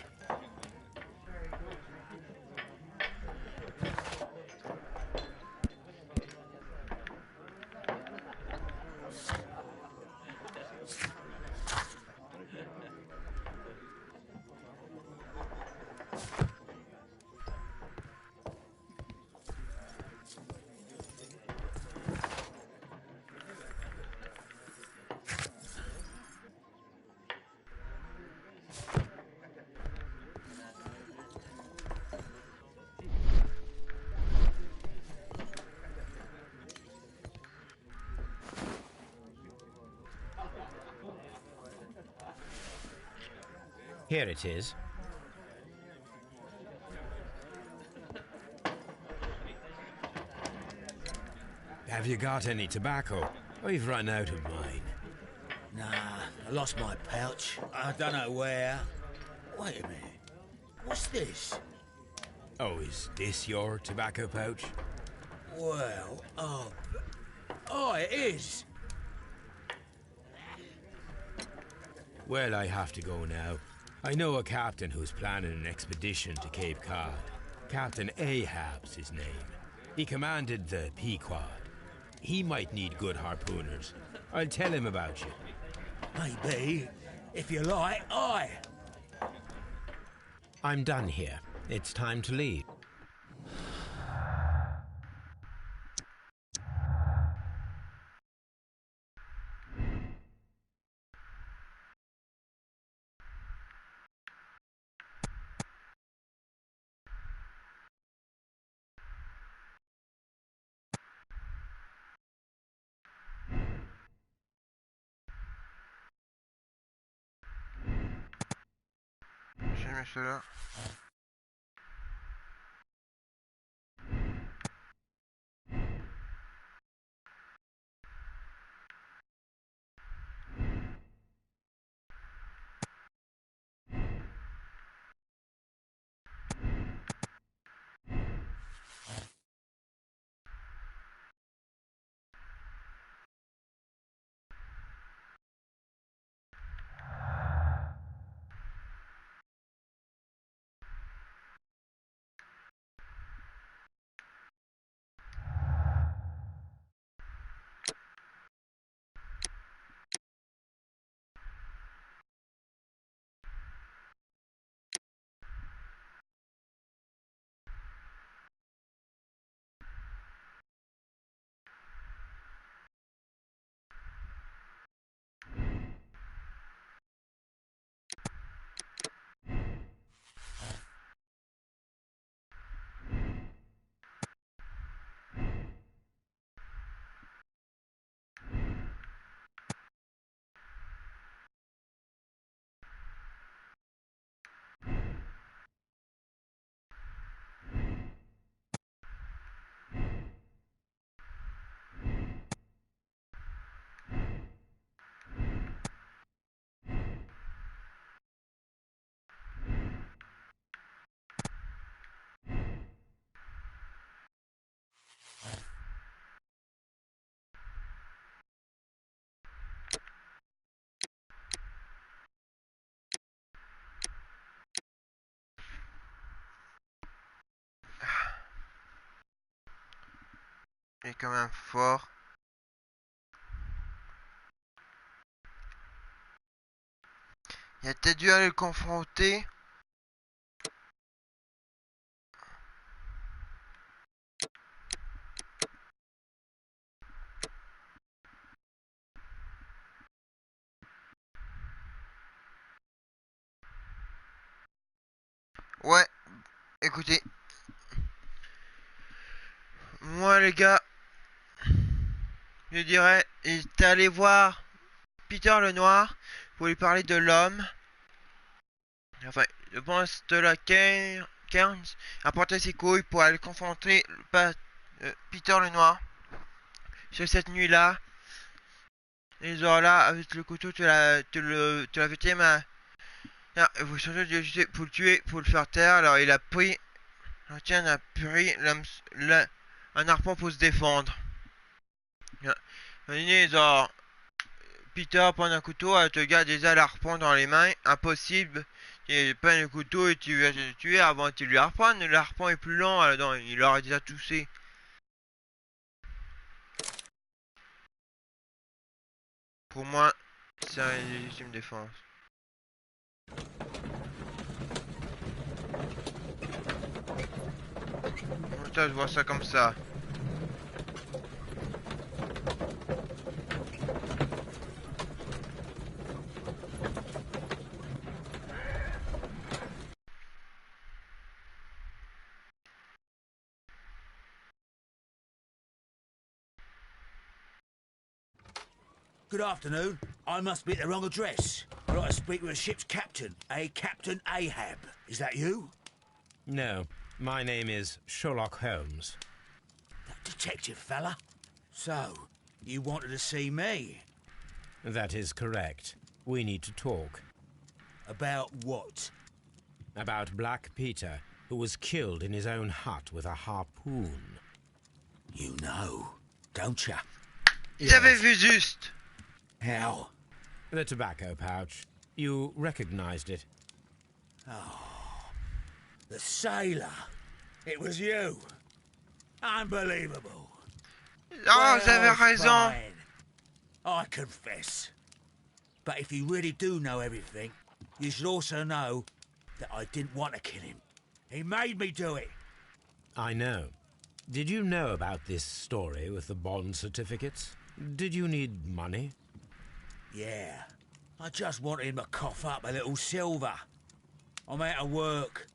Here it is. Have you got any tobacco? I've run out of mine. Nah, I lost my pouch. I don't know where. Wait a minute. What's this? Oh, is this your tobacco pouch? Well, oh, it is. Well, I have to go now. I know a captain who's planning an expedition to Cape Cod. Captain Ahab's his name. He commanded the Pequod. He might need good harpooners. I'll tell him about you. Maybe. If you like, aye. I'm done here. It's time to leave. je mets cela. Il est quand même fort. Il a peut-être dû aller le confronter. Ouais, écoutez. Moi les gars, je dirais, il est allé voir Peter le Noir pour lui parler de l'homme. Enfin, je pense de la Cairns a porté ses couilles pour aller confronter Peter le Noir. Sur cette nuit-là, ils ont là, avec le couteau, tu l'as fait ma... Ah, vous changez de jeter pour le tuer, pour le faire taire. Alors il a pris... Tiens, il a pris un harpon pour se défendre. Ils ont... Peter prend un couteau, te garde déjà l'arpon dans les mains. Impossible. Il prend le couteau et tu vas le tuer avant qu'il lui harponne. L'arpon est plus long, alors il aurait déjà touché. Pour moi, c'est une légitime défense. Putain, je vois ça comme ça. Good afternoon. I must be at the wrong address. I'd like to speak with a ship's captain, a Captain Ahab. Is that you? No, my name is Sherlock Holmes. That detective fella? So, you wanted to see me? That is correct. We need to talk. About what? About Black Peter, who was killed in his own hut with a harpoon. You know, don't you? J'avais vu juste. How? The tobacco pouch. You recognized it. Oh, the sailor. It was you. Unbelievable. Oh, vous avez raison. Fine. I confess. But if you really do know everything, you should also know that I didn't want to kill him. He made me do it. I know. Did you know about this story with the bond certificates? Did you need money? Yeah. I just wanted him to cough up a little silver. I'm out of work,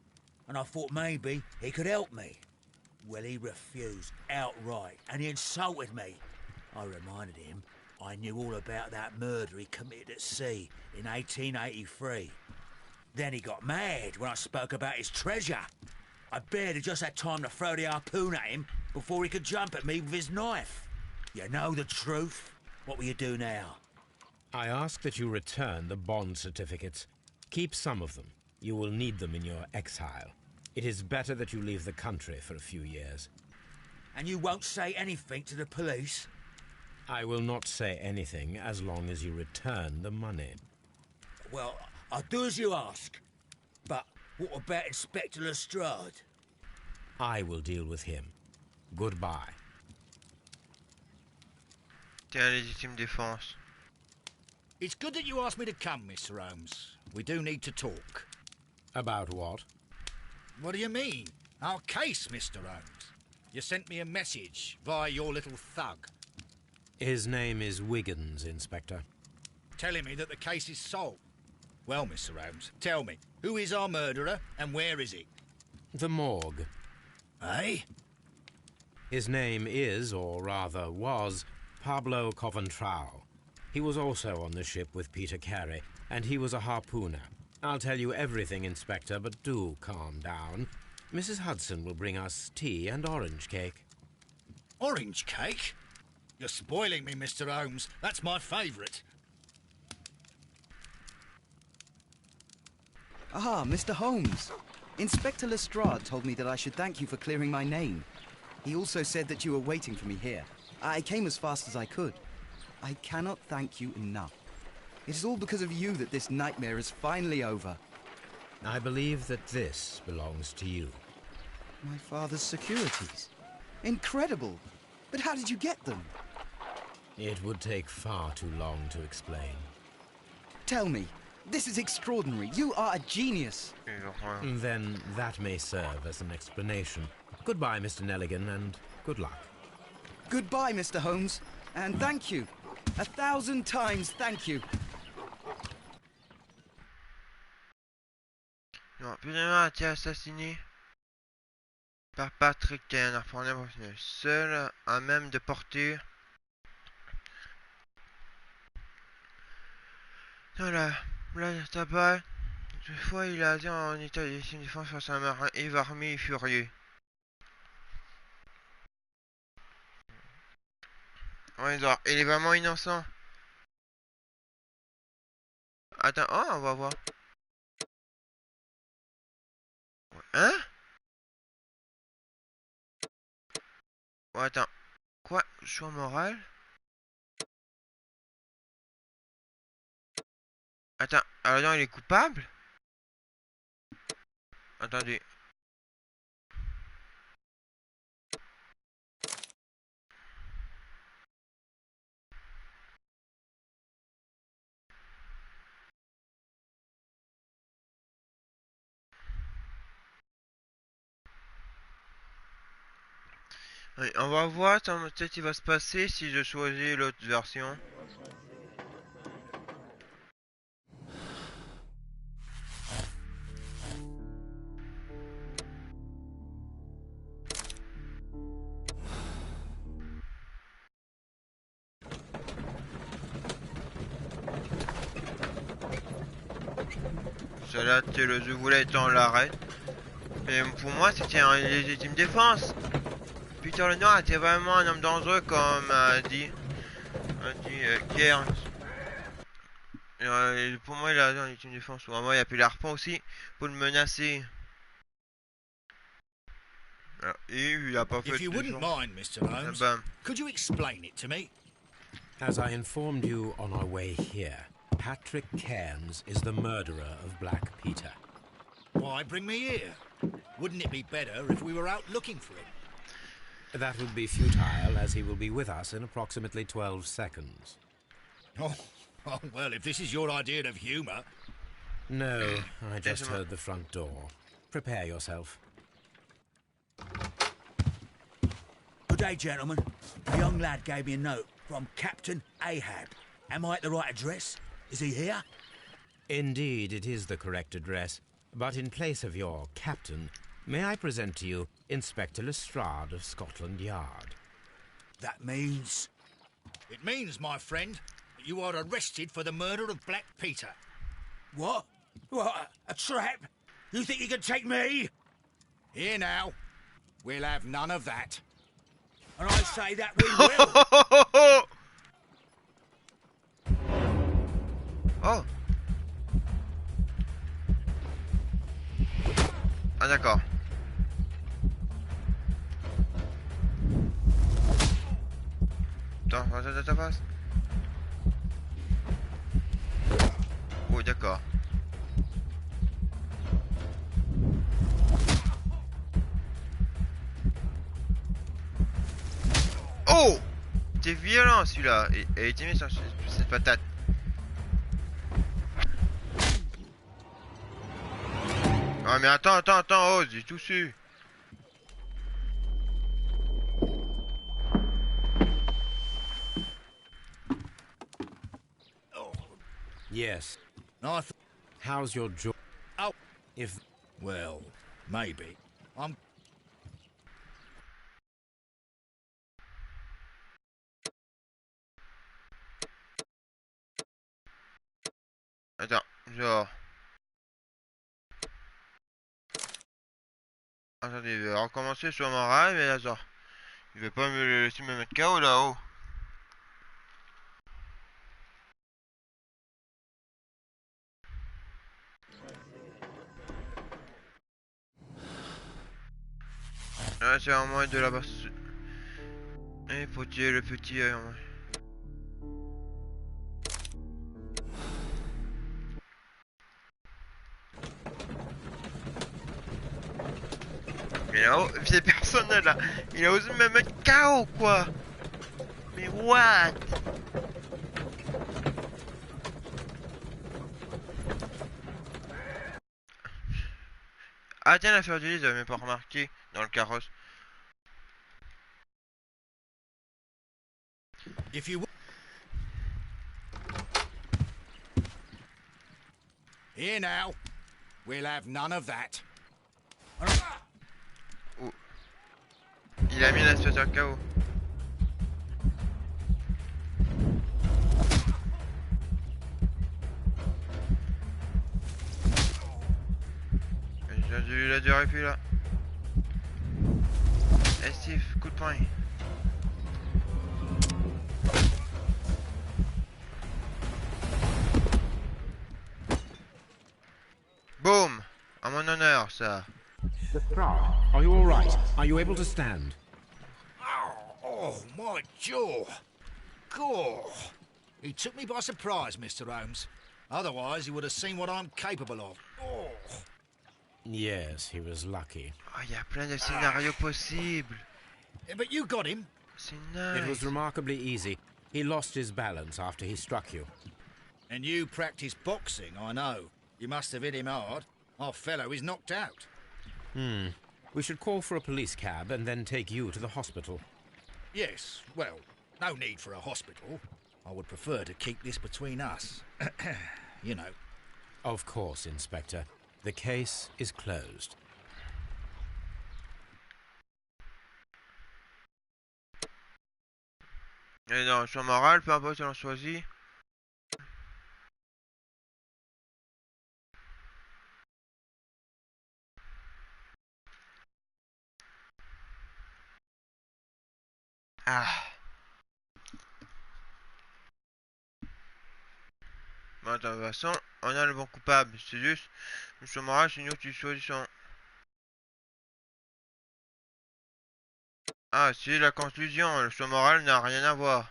and I thought maybe he could help me. Well, he refused outright, and he insulted me. I reminded him I knew all about that murder he committed at sea in 1883. Then he got mad when I spoke about his treasure. I barely just had time to throw the harpoon at him before he could jump at me with his knife. You know the truth. What will you do now? I ask that you return the bond certificates. Keep some of them. You will need them in your exile. It is better that you leave the country for a few years. And you won't say anything to the police? I will not say anything as long as you return the money. Well, I'll do as you ask. But what about Inspector Lestrade? I will deal with him. Goodbye. Tiens, légitime défense. It's good that you asked me to come, Mr. Holmes. We do need to talk. About what? What do you mean? Our case, Mr. Holmes. You sent me a message via your little thug. His name is Wiggins, Inspector. Telling me that the case is solved. Well, Mr. Holmes, tell me, who is our murderer and where is he? The morgue. Eh? His name is, or rather was, Pablo Coventrao. He was also on the ship with Peter Carey, and he was a harpooner. I'll tell you everything, Inspector, but do calm down. Mrs. Hudson will bring us tea and orange cake. Orange cake? You're spoiling me, Mr. Holmes. That's my favourite. Ah, Mr. Holmes. Inspector Lestrade told me that I should thank you for clearing my name. He also said that you were waiting for me here. I came as fast as I could. I cannot thank you enough. It is all because of you that this nightmare is finally over. I believe that this belongs to you. My father's securities. Incredible! But how did you get them? It would take far too long to explain. Tell me. This is extraordinary. You are a genius. Then that may serve as an explanation. Goodbye, Mr. Nelligan, and good luck. Goodbye, Mr. Holmes. And thank you. 1,000 times thank you. Non, Pénélope a été assassiné par Patrick, qui est un apprenti professionnel seul à même de porter. Voilà, là, le tabac. Toutefois, il a dit en état de défense face à un marin évarmé et furieux. Ouais, genre, il est vraiment innocent. Attends, oh, on va voir. Hein? Oh, attends. Quoi? Choix moral? Attends, alors non, il est coupable? Attendez. Oui, on va voir peut-être il va se passer si je choisis l'autre version. Cela, je voulais être en l'arrêt. Mais pour moi, c'était une légitime défense. Peter le Noir était vraiment un homme dangereux, comme a dit Cher. Pour moi, il a une légitime défense. Pour moi, il a pu l'arpon aussi pour le menacer. Et il a pas fait If you wouldn't mind, Mr. Holmes, could you explain it to me? As I informed you on our way here, Patrick Cairns is the murderer of Black Peter. Why bring me here? Wouldn't it be better if we were out looking for him? That would be futile, as he will be with us in approximately 12 seconds. Oh, well, if this is your idea of humour... No, I just heard the front door. Prepare yourself. Good day, gentlemen. A young lad gave me a note from Captain Ahab. Am I at the right address? Is he here? Indeed, it is the correct address. But in place of your captain, may I present to you Inspector Lestrade of Scotland Yard? That means... It means, my friend, that you are arrested for the murder of Black Peter. What? What, a trap? You think you can take me? Here now. We'll have none of that. And I say that we will. Oh. Ah d'accord. Attends, passe. Oh d'accord. Oh! T'es violent celui-là. Et t'es mis sur cette patate. Ah mais attends, oh, j'ai tout su. Yes. No, How's your jaw? oh, If... well, maybe. I'm... Attends, genre... Attendez, je vais recommencer sur mon rail, mais là, genre... Je vais pas me laisser me mettre KO là-haut. Là, c'est vraiment de la basse. Et faut tuer le petit œil en moins. Mais là-haut, c'est personnel là. Il a osé me mettre KO quoi. Mais what? Ah tiens, la fleur du lys, j'avais même pas remarqué dans le carrosse. If you... Here now. We'll have none of that. Oh. Il a mis la espèce de KO. Il a du répit là. Eh Steve, coup de poing. Boom! À mon honneur, ça. Lestrade, are you all right? Are you able to stand? Oh, my jaw. Gore. He took me by surprise, Mr. Holmes. Otherwise, he would have seen what I'm capable of. Oh. Yes, he was lucky. Oh, il y a plein de scénarios possibles. Yeah, but you got him. C'est It was nice. remarkably easy. He lost his balance after he struck you. And you practice boxing, I know. You must have hit him hard. Our fellow is knocked out. We should call for a police cab and then take you to the hospital. Yes, well, no need for a hospital. I would prefer to keep this between us. You know. Of course, Inspector. The case is closed. Et dans son moral, peu importe si on choisit. Ah. Bon, de toute façon, on a le bon coupable. C'est juste, son moral, c'est nous qui choisissons. Ah, c'est la conclusion. Le son moral n'a rien à voir.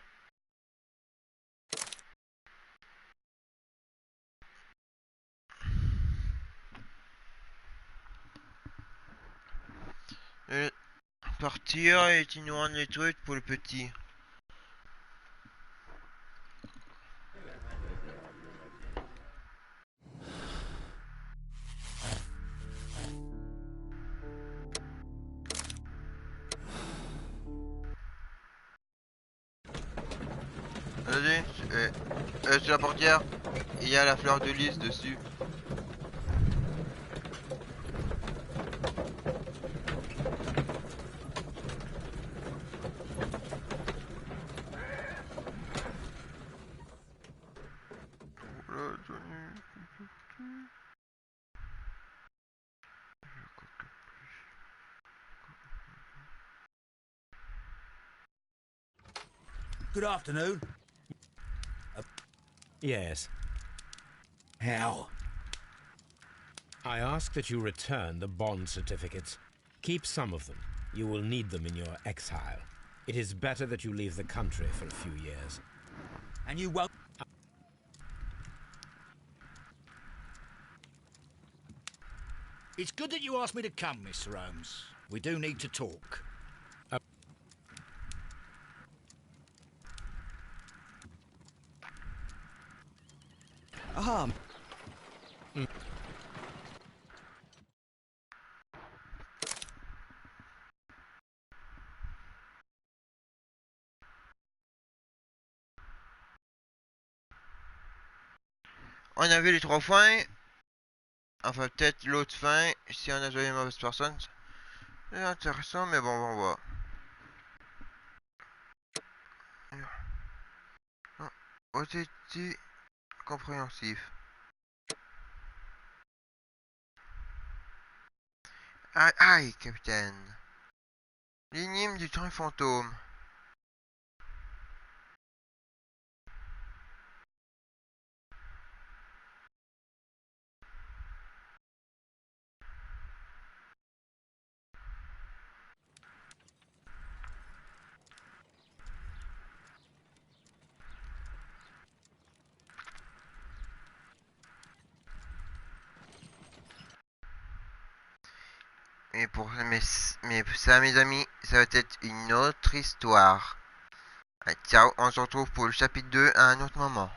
Et partir et il nous rend les trucs pour le petit. Vas-y, c'est la portière. Il y a la fleur de lys dessus. Good afternoon. Yes. How? I ask that you return the bond certificates. Keep some of them. You will need them in your exile. It is better that you leave the country for a few years. And you won't... It's good that you asked me to come, Mr. Holmes. We do need to talk. Ah. On a vu les 3 fins. Enfin, peut-être l'autre fin, si on a joué une mauvaise personne. C'est intéressant, mais bon, on va voir. OTT compréhensif. Aïe, aïe, capitaine. L'énigme du train fantôme. Et pour mais ça, mes amis, ça va être une autre histoire. Ciao, on se retrouve pour le chapitre 2 à un autre moment.